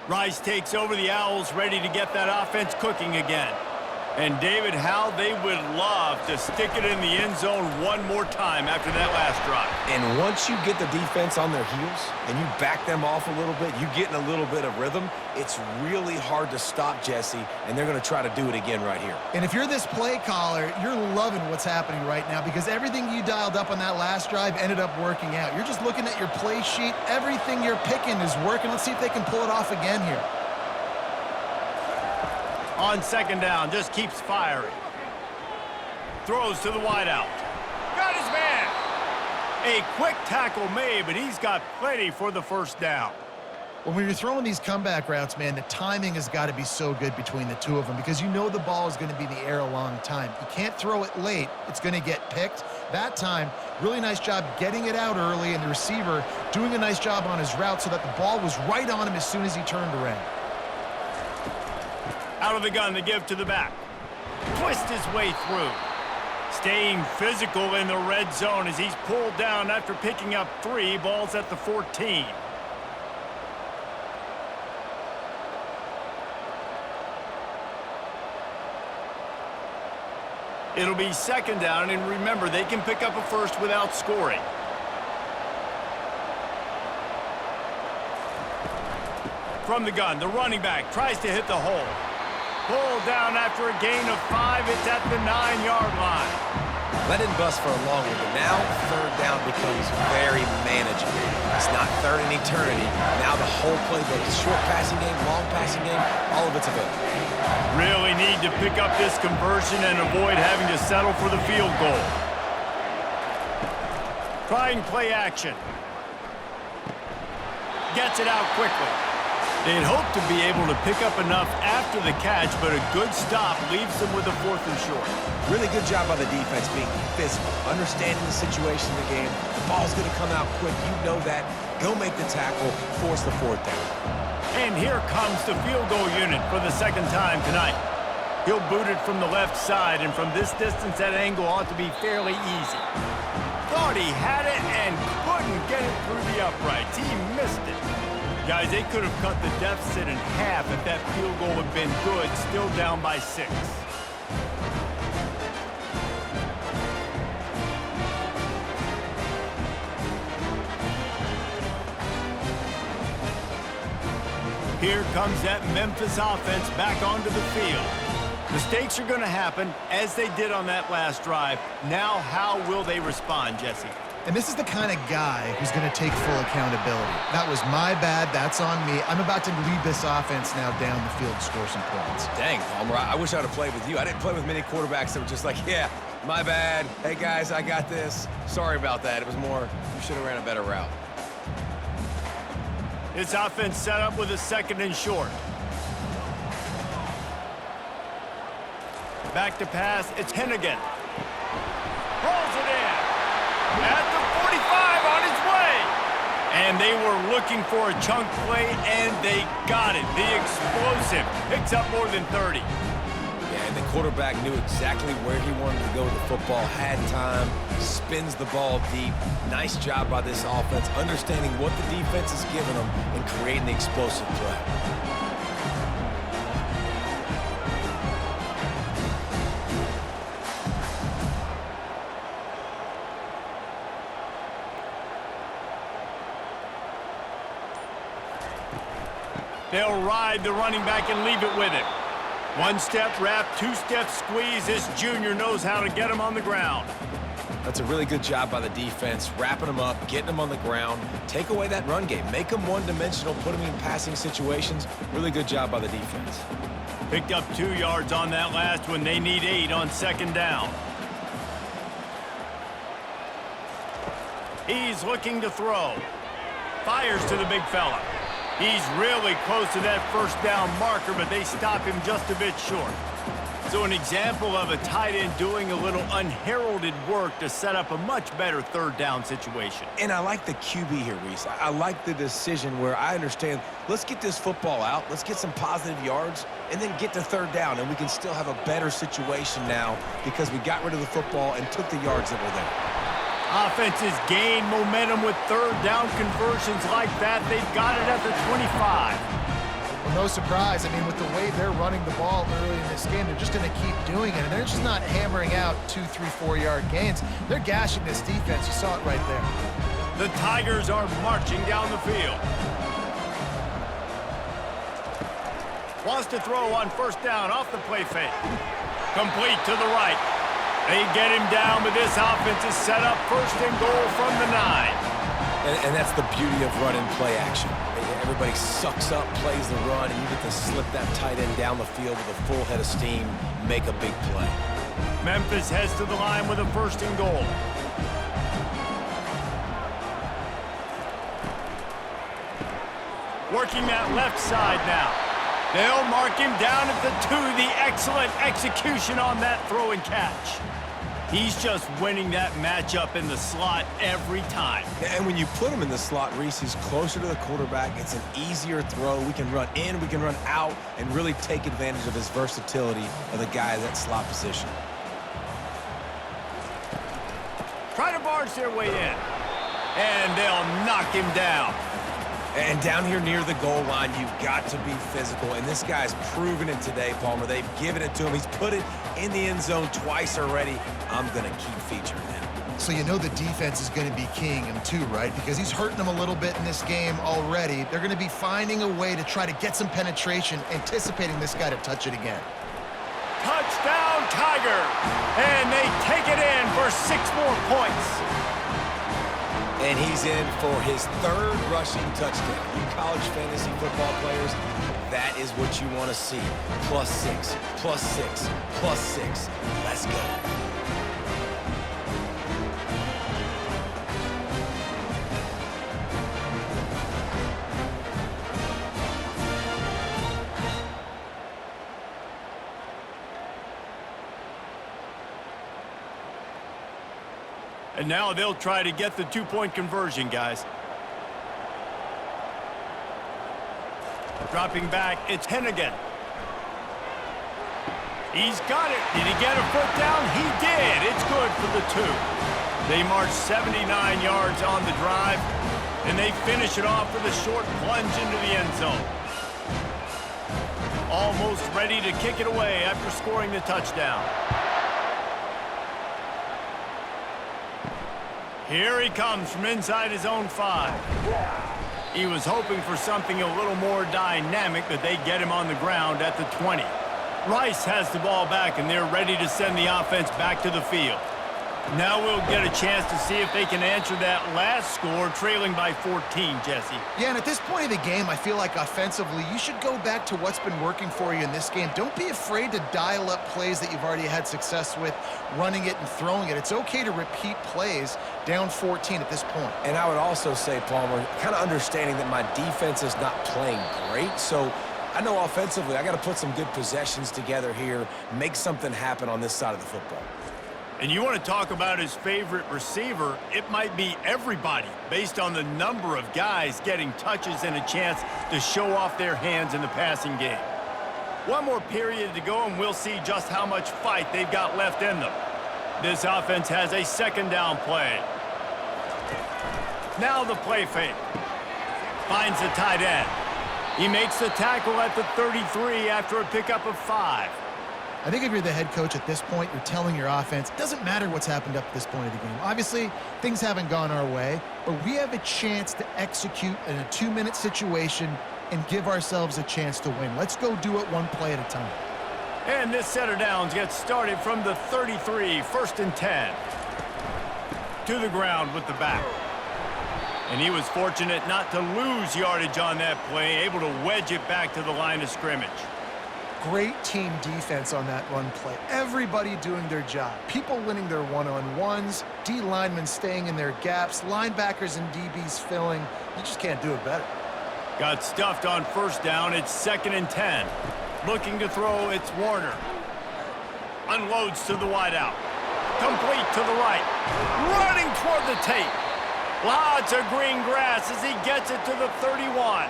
Rice takes over the Owls, ready to get that offense cooking again. And, David, how they would love to stick it in the end zone one more time after that last drive. And once you get the defense on their heels and you back them off a little bit, you get in a little bit of rhythm, it's really hard to stop, Jesse, and they're going to try to do it again right here. And if you're this play caller, you're loving what's happening right now because everything you dialed up on that last drive ended up working out. You're just looking at your play sheet. Everything you're picking is working. Let's see if they can pull it off again here. On 2nd down, just keeps firing. Throws to the wideout. Got his man. A quick tackle made, but he's got plenty for the 1st down. When you're throwing these comeback routes, man, the timing has got to be so good between the two of them because you know the ball is going to be in the air a long time. You can't throw it late. It's going to get picked. That time, really nice job getting it out early, and the receiver doing a nice job on his route so that the ball was right on him as soon as he turned around. Out of the gun to give to the back. Twist his way through. Staying physical in the red zone as he's pulled down after picking up 3 balls at the 14. It'll be 2nd down, and remember, they can pick up a first without scoring. From the gun, the running back tries to hit the hole. Pulled down after a gain of 5. It's at the 9-yard line. Let it bust for a long one, but now 3rd down becomes very manageable. It's not 3rd in eternity. Now the whole playbook, the short passing game, long passing game, all of it's available. Really need to pick up this conversion and avoid having to settle for the field goal. Trying play action. Gets it out quickly. They'd hope to be able to pick up enough after the catch, but a good stop leaves them with a 4th and short. Really good job by the defense being physical, understanding the situation in the game. The ball's going to come out quick. You know that. Go make the tackle, force the 4th down. And here comes the field goal unit for the 2nd time tonight. He'll boot it from the left side, and from this distance, that angle ought to be fairly easy. Thought he had it and couldn't get it through the uprights. He missed it. Guys, they could have cut the deficit in half if that field goal had been good, still down by 6. Here comes that Memphis offense back onto the field. Mistakes are going to happen, as they did on that last drive. Now, how will they respond, Jesse? And this is the kind of guy who's going to take full accountability. That was my bad. That's on me. I'm about to lead this offense now down the field and score some points. Dang, Palmer, I wish I would have played with you. I didn't play with many quarterbacks that were just like, yeah, my bad. Hey, guys, I got this. Sorry about that. It was more, you should have ran a better route. This offense set up with a 2nd and short. Back to pass. It's Hennigan. Rolls it in. At the 45 on his way. And they were looking for a chunk play, and they got it. The explosive picks up more than 30. Yeah, and the quarterback knew exactly where he wanted to go with the football, had time, spins the ball deep. Nice job by this offense, understanding what the defense is giving them and creating the explosive play. They'll ride the running back and leave it with it. One-step wrap, two-step squeeze. This junior knows how to get him on the ground. That's a really good job by the defense, wrapping them up, getting them on the ground. Take away that run game. Make them one-dimensional, put them in passing situations. Really good job by the defense. Picked up 2 yards on that last one. They need 8 on second down. He's looking to throw. Fires to the big fella. He's really close to that first down marker, but they stop him just a bit short. So an example of a tight end doing a little unheralded work to set up a much better third down situation. And I like the QB here, Reese. I like the decision where I understand, let's get this football out, let's get some positive yards, and then get to third down, and we can still have a better situation now because we got rid of the football and took the yards that were there. Offenses gain momentum with third down conversions like that. They've got it at the 25. Well, no surprise. I mean, with the way they're running the ball early in this game, they're just going to keep doing it. And they're just not hammering out 2, 3, 4-yard gains. They're gashing this defense. You saw it right there. The Tigers are marching down the field. Wants to throw on first down off the play fake. Complete to the right. They get him down, but this offense is set up first and goal from the 9. And that's the beauty of run and play action. Everybody sucks up, plays the run, and you get to slip that tight end down the field with a full head of steam, make a big play. Memphis heads to the line with a first and goal. Working that left side now. They'll mark him down at the 2. The excellent execution on that throw and catch. He's just winning that matchup in the slot every time. And when you put him in the slot, Reese, he's closer to the quarterback. It's an easier throw. We can run in, we can run out, and really take advantage of his versatility of the guy in that slot position. Try to barge their way in. And they'll knock him down. And down here near the goal line, you've got to be physical. And this guy's proven it today, Palmer. They've given it to him. He's put it in the end zone twice already. I'm going to keep featuring him. So you know the defense is going to be keying him too, right? Because he's hurting them a little bit in this game already. They're going to be finding a way to try to get some penetration, anticipating this guy to touch it again. Touchdown, Tigers! And they take it in for 6 more points. And he's in for his 3rd rushing touchdown. You college fantasy football players, that is what you want to see. +6, +6, +6. Let's go. And now they'll try to get the 2-point conversion, guys. Dropping back, it's Hennigan. He's got it. Did he get a foot down? He did. It's good for the 2. They march 79 yards on the drive, and they finish it off with a short plunge into the end zone. Almost ready to kick it away after scoring the touchdown. Here he comes from inside his own 5. He was hoping for something a little more dynamic, but they get him on the ground at the 20. Rice has the ball back, and they're ready to send the offense back to the field. Now we'll get a chance to see if they can answer that last score, trailing by 14, Jesse. Yeah, and at this point of the game, I feel like offensively, you should go back to what's been working for you in this game. Don't be afraid to dial up plays that you've already had success with, running it and throwing it. It's okay to repeat plays down 14 at this point. And I would also say, Palmer, kind of understanding that my defense is not playing great, so I know offensively I got to put some good possessions together here, make something happen on this side of the football. And you want to talk about his favorite receiver, it might be everybody, based on the number of guys getting touches and a chance to show off their hands in the passing game. One more period to go, and we'll see just how much fight they've got left in them. This offense has a second down play. Now the play fake. Finds the tight end. He makes the tackle at the 33 after a pickup of 5. I think if you're the head coach at this point, you're telling your offense, it doesn't matter what's happened up to this point of the game. Obviously, things haven't gone our way, but we have a chance to execute in a 2-minute situation and give ourselves a chance to win. Let's go do it one play at a time. And this set of downs gets started from the 33, 1st and 10. To the ground with the back. And he was fortunate not to lose yardage on that play, able to wedge it back to the line of scrimmage. Great team defense on that run play. Everybody doing their job. People winning their one-on-ones, D linemen staying in their gaps, linebackers and DBs filling. You just can't do it better. Got stuffed on 1st down. It's 2nd and 10. Looking to throw, it's Warner. Unloads to the wideout. Complete to the right. Running toward the tape. Lots of green grass as he gets it to the 31.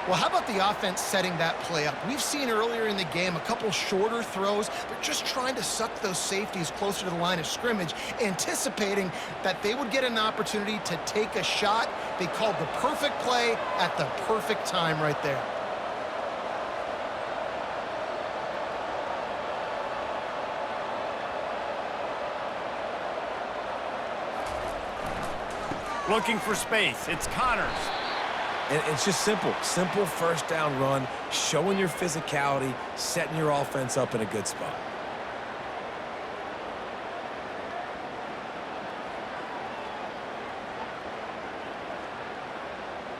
Well, how about the offense setting that play up? We've seen earlier in the game a couple shorter throws. They're just trying to suck those safeties closer to the line of scrimmage, anticipating that they would get an opportunity to take a shot. They called the perfect play at the perfect time right there. Looking for space. It's Connors. And it's just simple 1st down run, showing your physicality, setting your offense up in a good spot.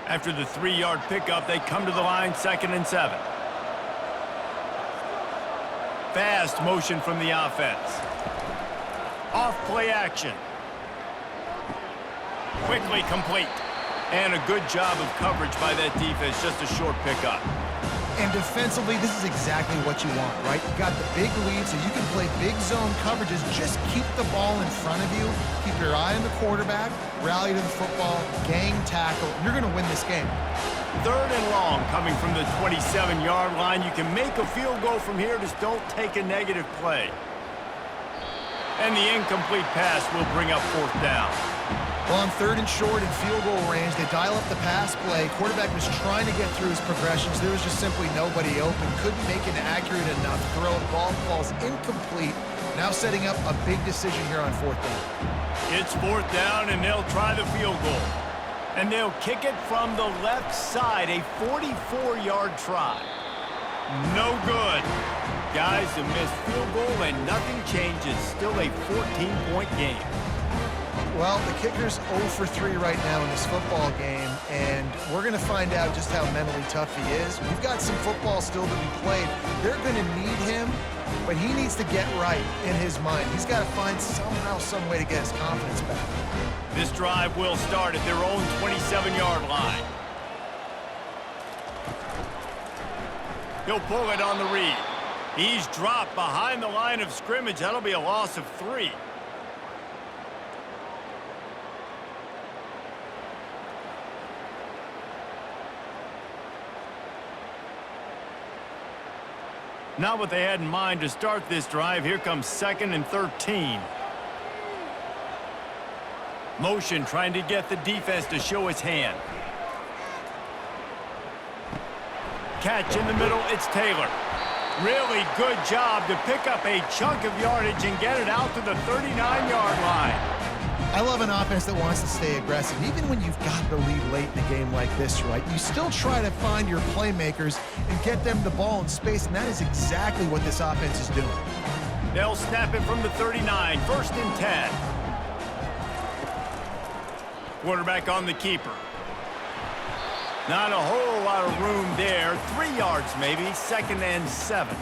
After the 3-yard pickup, they come to the line, 2nd and 7. Fast motion from the offense. Off play action. Quickly complete. And a good job of coverage by that defense, just a short pickup. And defensively, this is exactly what you want, right? You got the big lead, so you can play big zone coverages. Just keep the ball in front of you. Keep your eye on the quarterback. Rally to the football. Gang tackle. You're going to win this game. 3rd and long coming from the 27-yard line. You can make a field goal from here. Just don't take a negative play. And the incomplete pass will bring up 4th down. Well, on 3rd and short and field goal range, they dial up the pass play. Quarterback was trying to get through his progressions. There was just simply nobody open. Couldn't make an accurate enough throw. The ball falls incomplete. Now setting up a big decision here on 4th down. It's 4th down, and they'll try the field goal. And they'll kick it from the left side, a 44-yard try. No good. Guys, a missed field goal, and nothing changes. Still a 14-point game. Well, the kicker's 0 for 3 right now in this football game, and we're going to find out just how mentally tough he is. We've got some football still to be played. They're going to need him, but he needs to get right in his mind. He's got to find somehow, some way to get his confidence back. This drive will start at their own 27-yard line. He'll pull it on the read. He's dropped behind the line of scrimmage. That'll be a loss of 3. Not what they had in mind to start this drive. Here comes 2nd and 13. Motion trying to get the defense to show his hand. Catch in the middle, it's Taylor. Really good job to pick up a chunk of yardage and get it out to the 39-yard line. I love an offense that wants to stay aggressive. Even when you've got the lead late in a game like this, right, you still try to find your playmakers and get them the ball in space, and that is exactly what this offense is doing. They'll snap it from the 39, 1st and 10. Quarterback on the keeper. Not a whole lot of room there. 3 yards maybe, 2nd and 7.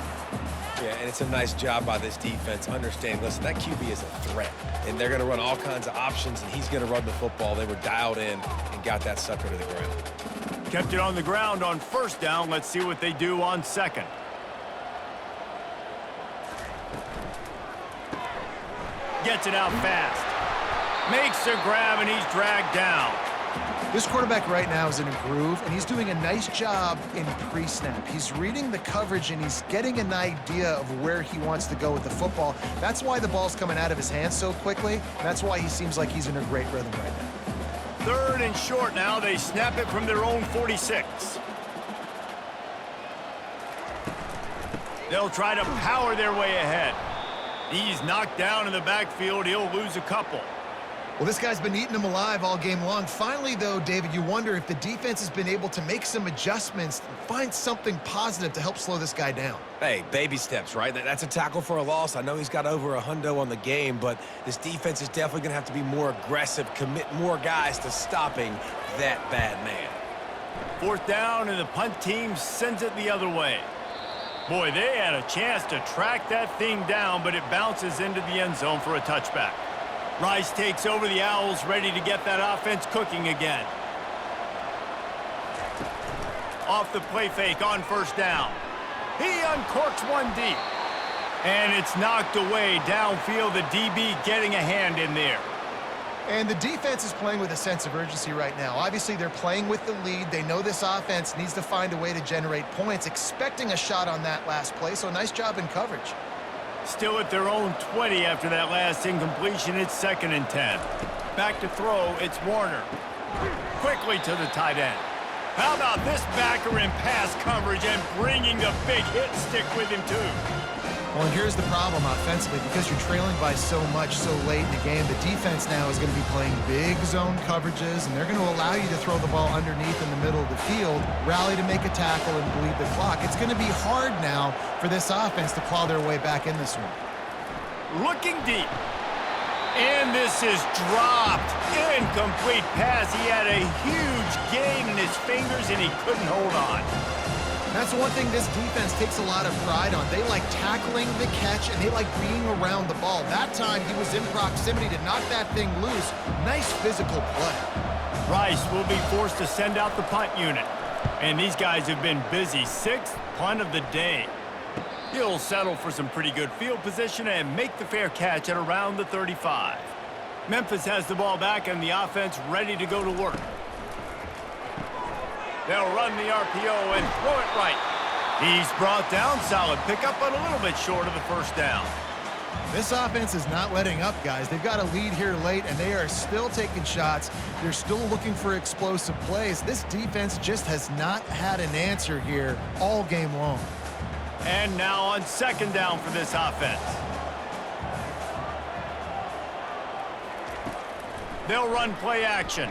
Yeah, and it's a nice job by this defense. Understand, listen, that QB is a threat, and they're going to run all kinds of options, and he's going to run the football. They were dialed in and got that sucker to the ground. Kept it on the ground on 1st down. Let's see what they do on 2nd. Gets it out fast. Makes the grab, and he's dragged down. This quarterback right now is in a groove, and he's doing a nice job in pre-snap. He's reading the coverage, and he's getting an idea of where he wants to go with the football. That's why the ball's coming out of his hands so quickly, and that's why he seems like he's in a great rhythm right now. 3rd and short now. They snap it from their own 46. They'll try to power their way ahead. He's knocked down in the backfield. He'll lose a couple. Well, this guy's been eating them alive all game long. Finally, though, David, you wonder if the defense has been able to make some adjustments, find something positive to help slow this guy down. Hey, baby steps, right? That's a tackle for a loss. I know he's got over a hundo on the game, but this defense is definitely going to have to be more aggressive, commit more guys to stopping that bad man. 4th down, and the punt team sends it the other way. Boy, they had a chance to track that thing down, but it bounces into the end zone for a touchback. Rice takes over the Owls, ready to get that offense cooking again. Off the play fake on 1st down. He uncorks one deep. And it's knocked away downfield. The DB getting a hand in there. And the defense is playing with a sense of urgency right now. Obviously, they're playing with the lead. They know this offense needs to find a way to generate points, expecting a shot on that last play, so nice job in coverage. Still at their own 20 after that last incompletion. It's 2nd and 10. Back to throw, it's Warner. Quickly to the tight end. How about this backer in pass coverage and bringing the big hit stick with him, too? Well, and here's the problem offensively. Because you're trailing by so much so late in the game, the defense now is going to be playing big zone coverages, and they're going to allow you to throw the ball underneath in the middle of the field, rally to make a tackle, and bleed the clock. It's going to be hard now for this offense to claw their way back in this one. Looking deep. And this is dropped. Incomplete pass. He had a huge gain in his fingers, and he couldn't hold on. That's one thing this defense takes a lot of pride on. They like tackling the catch, and they like being around the ball. That time, he was in proximity to knock that thing loose. Nice physical play. Rice will be forced to send out the punt unit. And these guys have been busy. 6th punt of the day. He'll settle for some pretty good field position and make the fair catch at around the 35. Memphis has the ball back, and the offense ready to go to work. They'll run the RPO and throw it right. He's brought down. Solid pickup, but a little bit short of the 1st down. This offense is not letting up, guys. They've got a lead here late, and they are still taking shots. They're still looking for explosive plays. This defense just has not had an answer here all game long. And now on 2nd down for this offense. They'll run play action.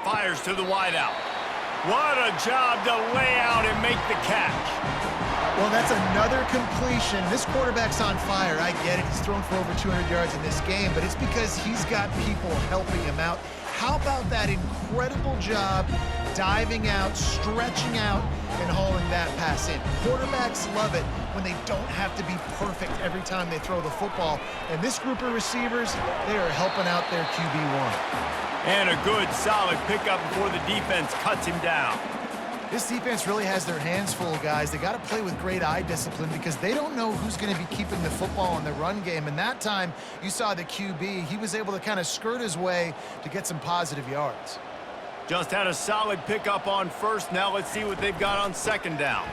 Fires to the wideout. What a job to lay out and make the catch. Well, that's another completion. This quarterback's on fire. I get it. He's thrown for over 200 yards in this game, but it's because he's got people helping him out. How about that incredible job diving out, stretching out, and hauling that pass in? Quarterbacks love it when they don't have to be perfect every time they throw the football. And this group of receivers, they are helping out their QB1. And a good, solid pickup before the defense cuts him down. This defense really has their hands full, guys. They got to play with great eye discipline because they don't know who's going to be keeping the football in the run game. And that time, you saw the QB. He was able to kind of skirt his way to get some positive yards. Just had a solid pickup on 1st. Now let's see what they've got on 2nd down.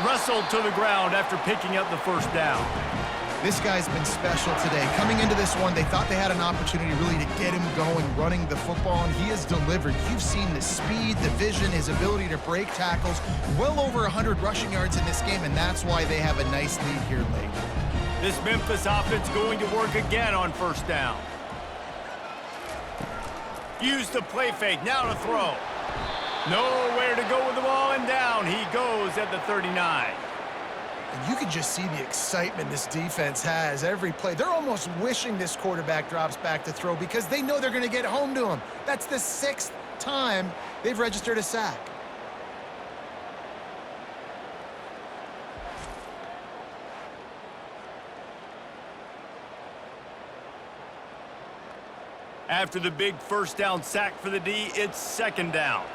Wrestled to the ground after picking up the 1st down. This guy's been special today. Coming into this one, they thought they had an opportunity really to get him going, running the football, and he has delivered. You've seen the speed, the vision, his ability to break tackles. Well over 100 rushing yards in this game, and that's why they have a nice lead here late. This Memphis offense going to work again on 1st down. Use the play fake, now to throw. Nowhere to go with the ball, and down he goes at the 39. And you can just see the excitement this defense has every play. They're almost wishing this quarterback drops back to throw because they know they're going to get home to him. That's the 6th time they've registered a sack. After the big 1st down sack for the D, it's 2nd down.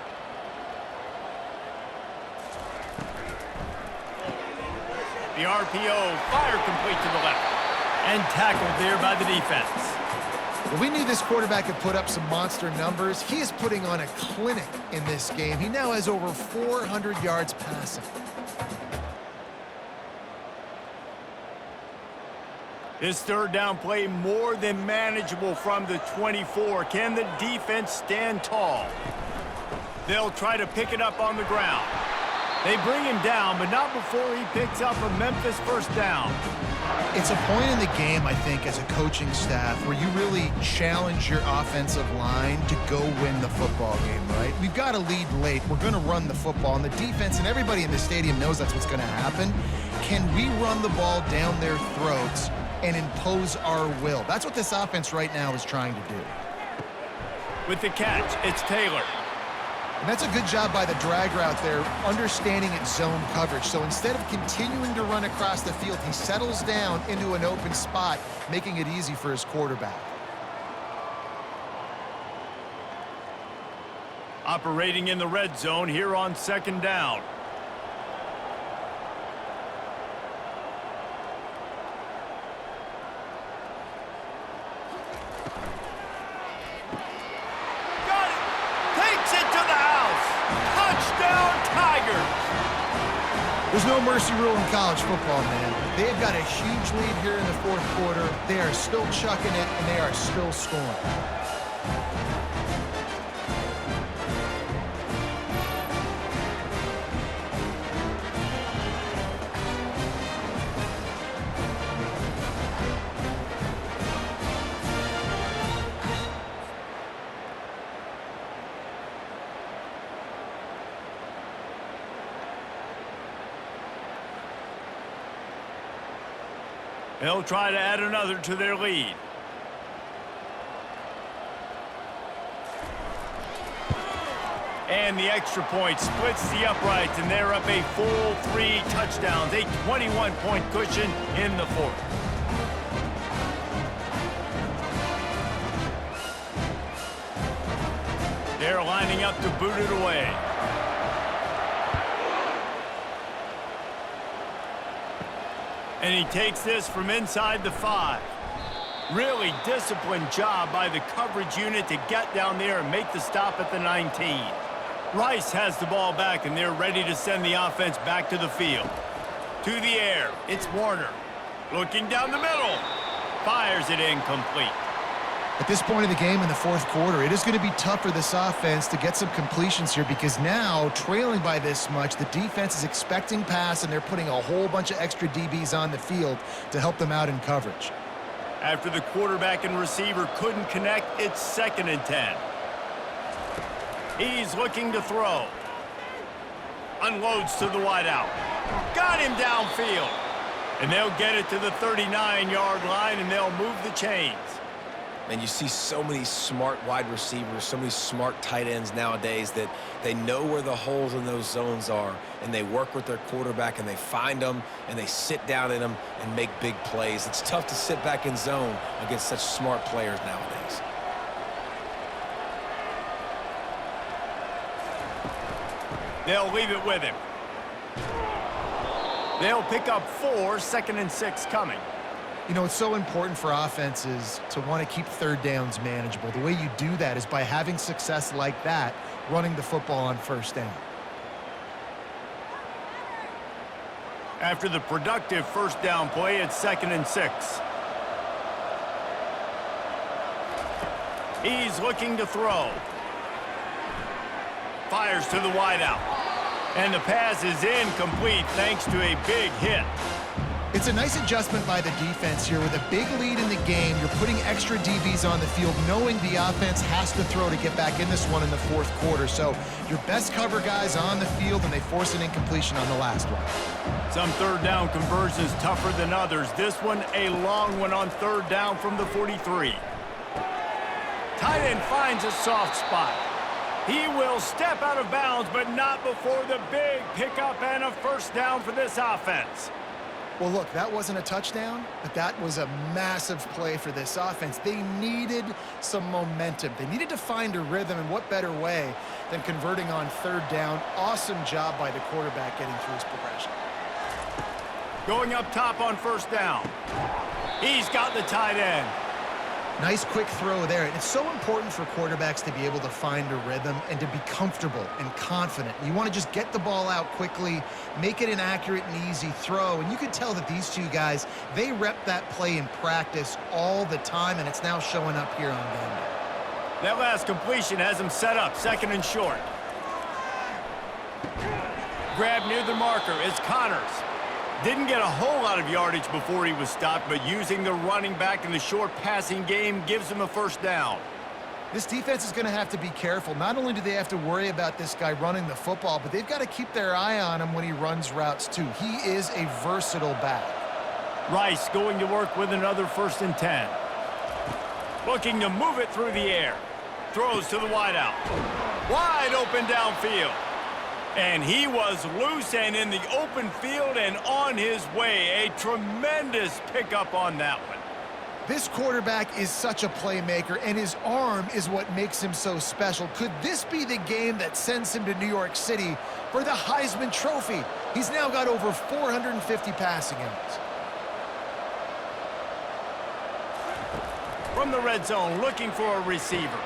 The RPO, fire complete to the left. And tackled there by the defense. Well, we knew this quarterback could put up some monster numbers. He is putting on a clinic in this game. He now has over 400 yards passing. This third down play more than manageable from the 24. Can the defense stand tall? They'll try to pick it up on the ground. They bring him down, but not before he picks up a Memphis first down. It's a point in the game, I think, as a coaching staff where you really challenge your offensive line to go win the football game, right? We've got to lead late. We're going to run the football, and the defense and everybody in the stadium knows that's what's going to happen. Can we run the ball down their throats and impose our will? That's what this offense right now is trying to do. With the catch, it's Taylor. And that's a good job by the drag route there, understanding its zone coverage. So instead of continuing to run across the field, he settles down into an open spot, making it easy for his quarterback. Operating in the red zone here on second down. There's no mercy rule in college football, man. They've got a huge lead here in the fourth quarter. They are still chucking it, and they are still scoring. They'll try to add another to their lead. And the extra point splits the uprights, and they're up a full 3 touchdowns, a 21-point cushion in the fourth. They're lining up to boot it away. And he takes this from inside the 5. Really disciplined job by the coverage unit to get down there and make the stop at the 19. Rice has the ball back, and they're ready to send the offense back to the field. To the air, it's Warner. Looking down the middle. Fires it incomplete. At this point of the game in the fourth quarter, it is going to be tough for this offense to get some completions here because now, trailing by this much, the defense is expecting pass, and they're putting a whole bunch of extra DBs on the field to help them out in coverage. After the quarterback and receiver couldn't connect, it's 2nd and 10. He's looking to throw. Unloads to the wideout. Got him downfield. And they'll get it to the 39-yard line, and they'll move the chains. And you see so many smart wide receivers, so many smart tight ends nowadays that they know where the holes in those zones are, and they work with their quarterback, and they find them, and they sit down in them and make big plays. It's tough to sit back in zone against such smart players nowadays. They'll leave it with him. They'll pick up 4, 2nd and 6 coming. You know, it's so important for offenses to want to keep third downs manageable. The way you do that is by having success like that, running the football on first down. After the productive first down play, it's 2nd and 6. He's looking to throw. Fires to the wideout. And the pass is incomplete thanks to a big hit. It's a nice adjustment by the defense here. With a big lead in the game, you're putting extra DBs on the field, knowing the offense has to throw to get back in this one in the fourth quarter. So your best cover guys on the field, and they force an incompletion on the last one. Some third down conversions tougher than others. This one a long one on third down from the 43. Tight end finds a soft spot. He will step out of bounds, but not before the big pickup and a first down for this offense. Well, look, that wasn't a touchdown, but that was a massive play for this offense. They needed some momentum. They needed to find a rhythm, and what better way than converting on third down. Awesome job by the quarterback getting through his progression. Going up top on first down. He's got the tight end. Nice quick throw there. And it's so important for quarterbacks to be able to find a rhythm and to be comfortable and confident. You want to just get the ball out quickly, make it an accurate and easy throw. And you can tell that these two guys, they rep that play in practice all the time, and it's now showing up here on game day. That last completion has him set up, 2nd and short. Grab near the marker is Connors. Didn't get a whole lot of yardage before he was stopped, but using the running back in the short passing game gives him a 1st down. This defense is going to have to be careful. Not only do they have to worry about this guy running the football, but they've got to keep their eye on him when he runs routes too. He is a versatile back. Rice going to work with another 1st and 10. Looking to move it through the air. Throws to the wideout. Wide open downfield. And he was loose and in the open field and on his way. A tremendous pickup on that one. This quarterback is such a playmaker, and his arm is what makes him so special. Could this be the game that sends him to New York City for the Heisman Trophy? He's now got over 450 passing yards. From the red zone, looking for a receiver.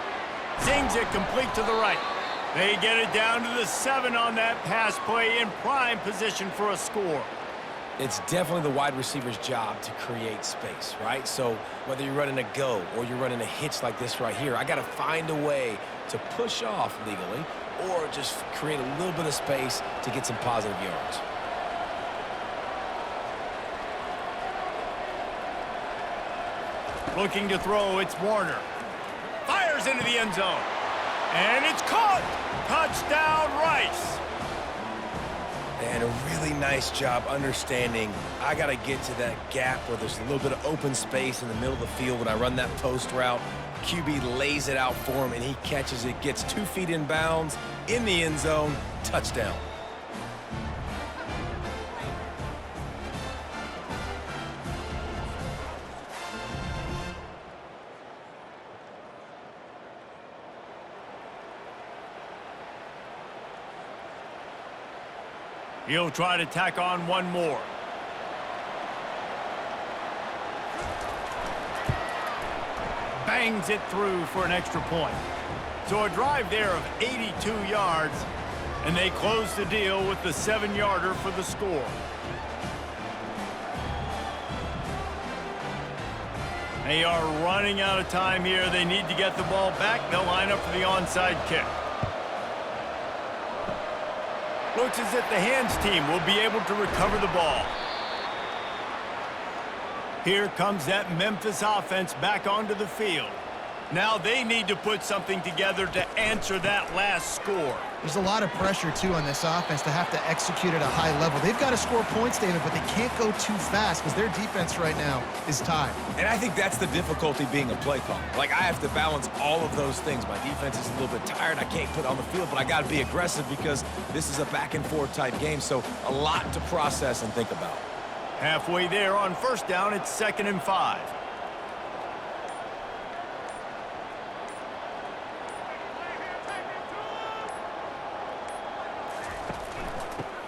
Zings it complete to the right. They get it down to the 7 on that pass play in prime position for a score. It's definitely the wide receiver's job to create space, right? So whether you're running a go or you're running a hitch like this right here, I got to find a way to push off legally or just create a little bit of space to get some positive yards. Looking to throw, it's Warner. Fires into the end zone. And it's caught! Touchdown, Rice! And a really nice job understanding I got to get to that gap where there's a little bit of open space in the middle of the field when I run that post route. QB lays it out for him, and he catches it, gets 2 feet in bounds, in the end zone, touchdown. He'll try to tack on one more. Bangs it through for an extra point. So a drive there of 82 yards, and they close the deal with the 7-yarder for the score. They are running out of time here. They need to get the ball back. They'll line up for the onside kick. Looks as if the hands team will be able to recover the ball. Here comes that Memphis offense back onto the field. Now they need to put something together to answer that last score. There's a lot of pressure, too, on this offense to have to execute at a high level. They've got to score points, David, but they can't go too fast because their defense right now is tied. And I think that's the difficulty being a play caller. Like, I have to balance all of those things. My defense is a little bit tired. I can't put it on the field, but I got to be aggressive because this is a back-and-forth type game, so a lot to process and think about. Halfway there on 1st down, it's 2nd and 5.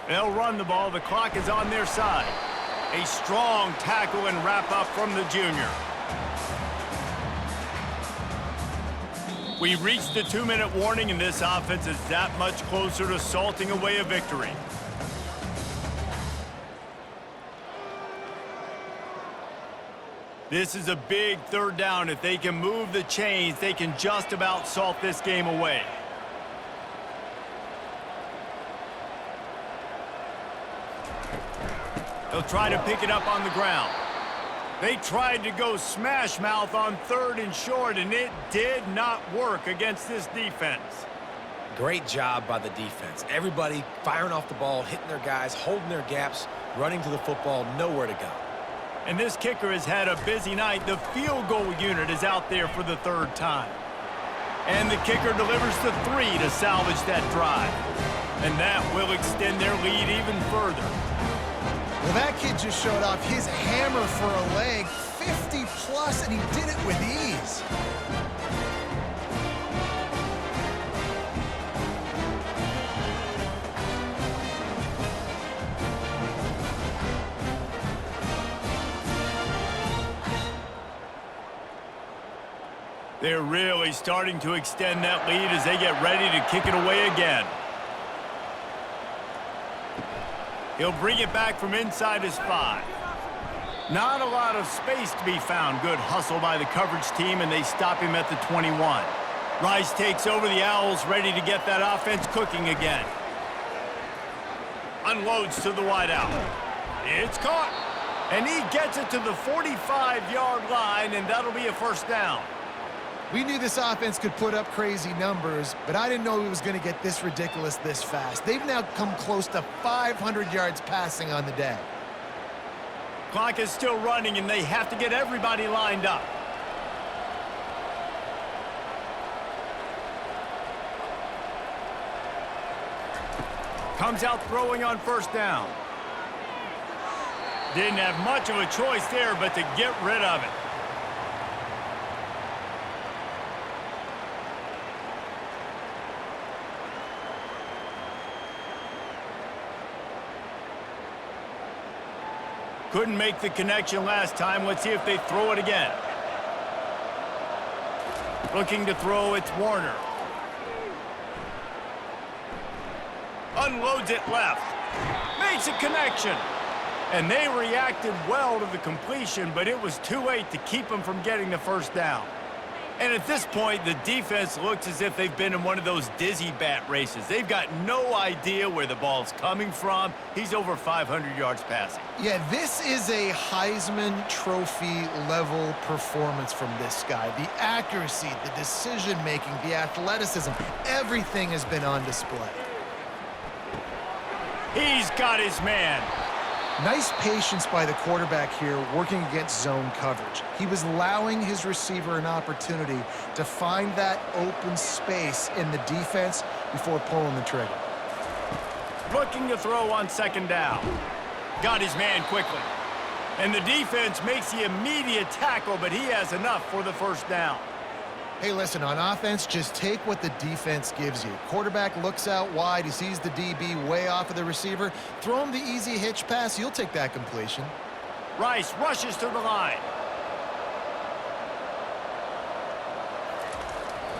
They'll run the ball. The clock is on their side. A strong tackle and wrap up from the junior. We reached the 2-minute warning, and this offense is that much closer to salting away a victory. This is a big 3rd down. If they can move the chains, they can just about salt this game away. They'll try to pick it up on the ground. They tried to go smash mouth on 3rd and short, and it did not work against this defense. Great job by the defense. Everybody firing off the ball, hitting their guys, holding their gaps, running to the football, nowhere to go. And this kicker has had a busy night. The field goal unit is out there for the 3rd time. And the kicker delivers the 3 to salvage that drive. And that will extend their lead even further. Well, that kid just showed off his hammer for a leg, 50-plus, and he did it with ease. They're really starting to extend that lead as they get ready to kick it away again. He'll bring it back from inside his 5. Not a lot of space to be found. Good hustle by the coverage team, and they stop him at the 21. Rice takes over the Owls, ready to get that offense cooking again. Unloads to the wideout. It's caught. And he gets it to the 45-yard line, and that'll be a first down. We knew this offense could put up crazy numbers, but I didn't know it was going to get this ridiculous this fast. They've now come close to 500 yards passing on the day. Clock is still running, and they have to get everybody lined up. Comes out throwing on first down. Didn't have much of a choice there, but to get rid of it. Couldn't make the connection last time. Let's see if they throw it again. Looking to throw, it's Warner. Unloads it left. Makes a connection. And they reacted well to the completion, but it was too late to keep them from getting the first down. And at this point, the defense looks as if they've been in one of those dizzy bat races. They've got no idea where the ball's coming from. He's over 500 yards passing. Yeah, this is a Heisman Trophy level performance from this guy. The accuracy, the decision-making, the athleticism, everything has been on display. He's got his man. Nice patience by the quarterback here working against zone coverage. He was allowing his receiver an opportunity to find that open space in the defense before pulling the trigger. Looking to throw on second down. Got his man quickly. And the defense makes the immediate tackle, but he has enough for the first down. Hey, listen, on offense, just take what the defense gives you. Quarterback looks out wide. He sees the DB way off of the receiver. Throw him the easy hitch pass. You'll take that completion. Rice rushes to the line.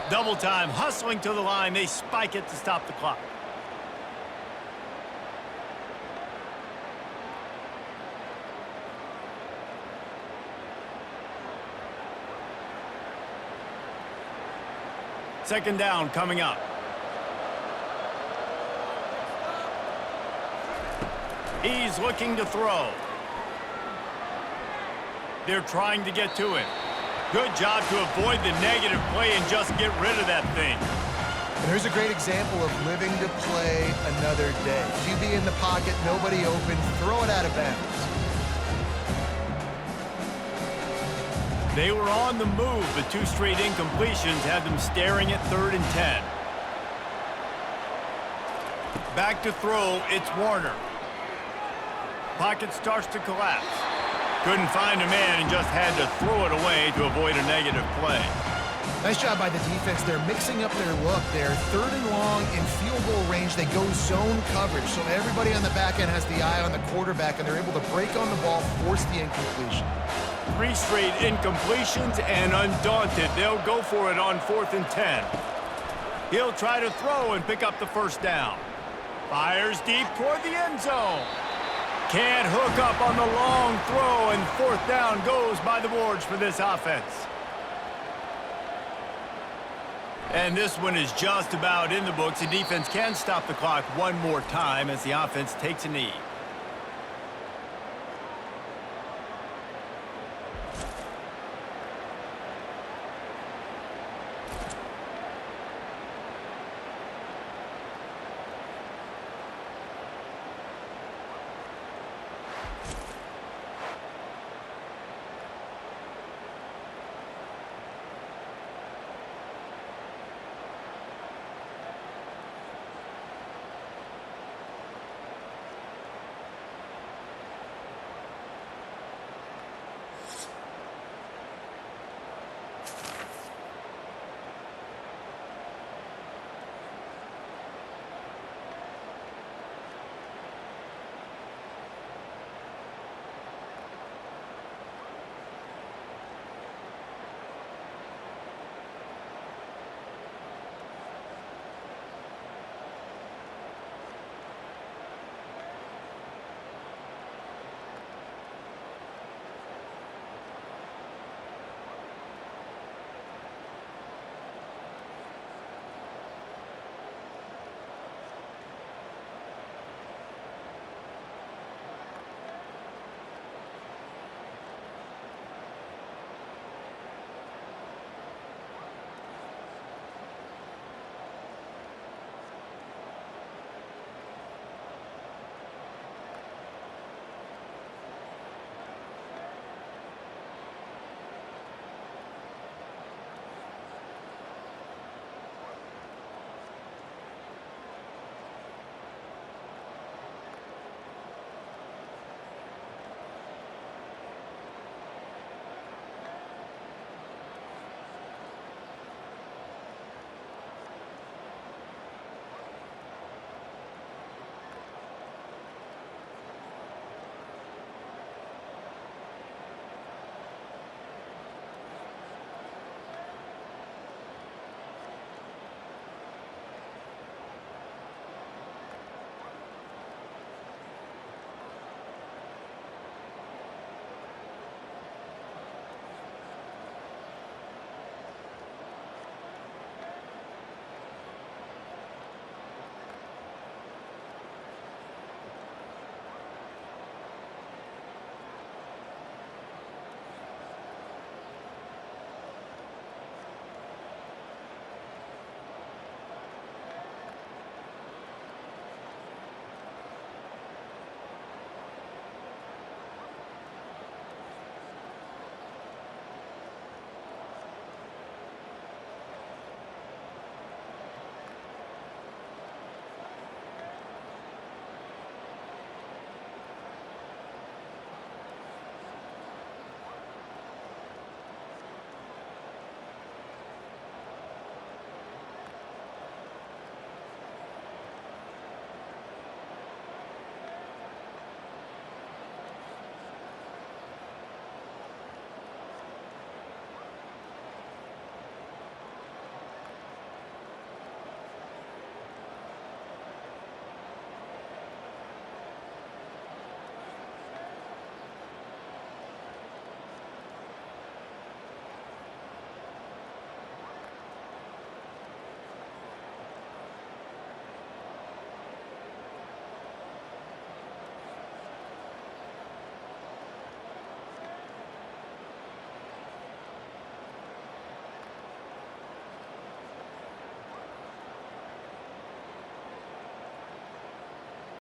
Double time, hustling to the line. They spike it to stop the clock. Second down coming up. He's looking to throw. They're trying to get to him. Good job to avoid the negative play and just get rid of that thing. And here's a great example of living to play another day. QB in the pocket, nobody open, throw it out of bounds. They were on the move, but 2 straight incompletions had them staring at 3rd and 10. Back to throw, it's Warner. Pocket starts to collapse. Couldn't find a man and just had to throw it away to avoid a negative play. Nice job by the defense. They're mixing up their look. They're 3rd and long in field goal range. They go zone coverage, so everybody on the back end has the eye on the quarterback, and they're able to break on the ball, force the incompletion. 3 straight incompletions, and undaunted, they'll go for it on 4th and 10. He'll try to throw and pick up the first down. Fires deep toward the end zone. Can't hook up on the long throw, and 4th down goes by the boards for this offense. And this one is just about in the books. The defense can stop the clock one more time as the offense takes a knee.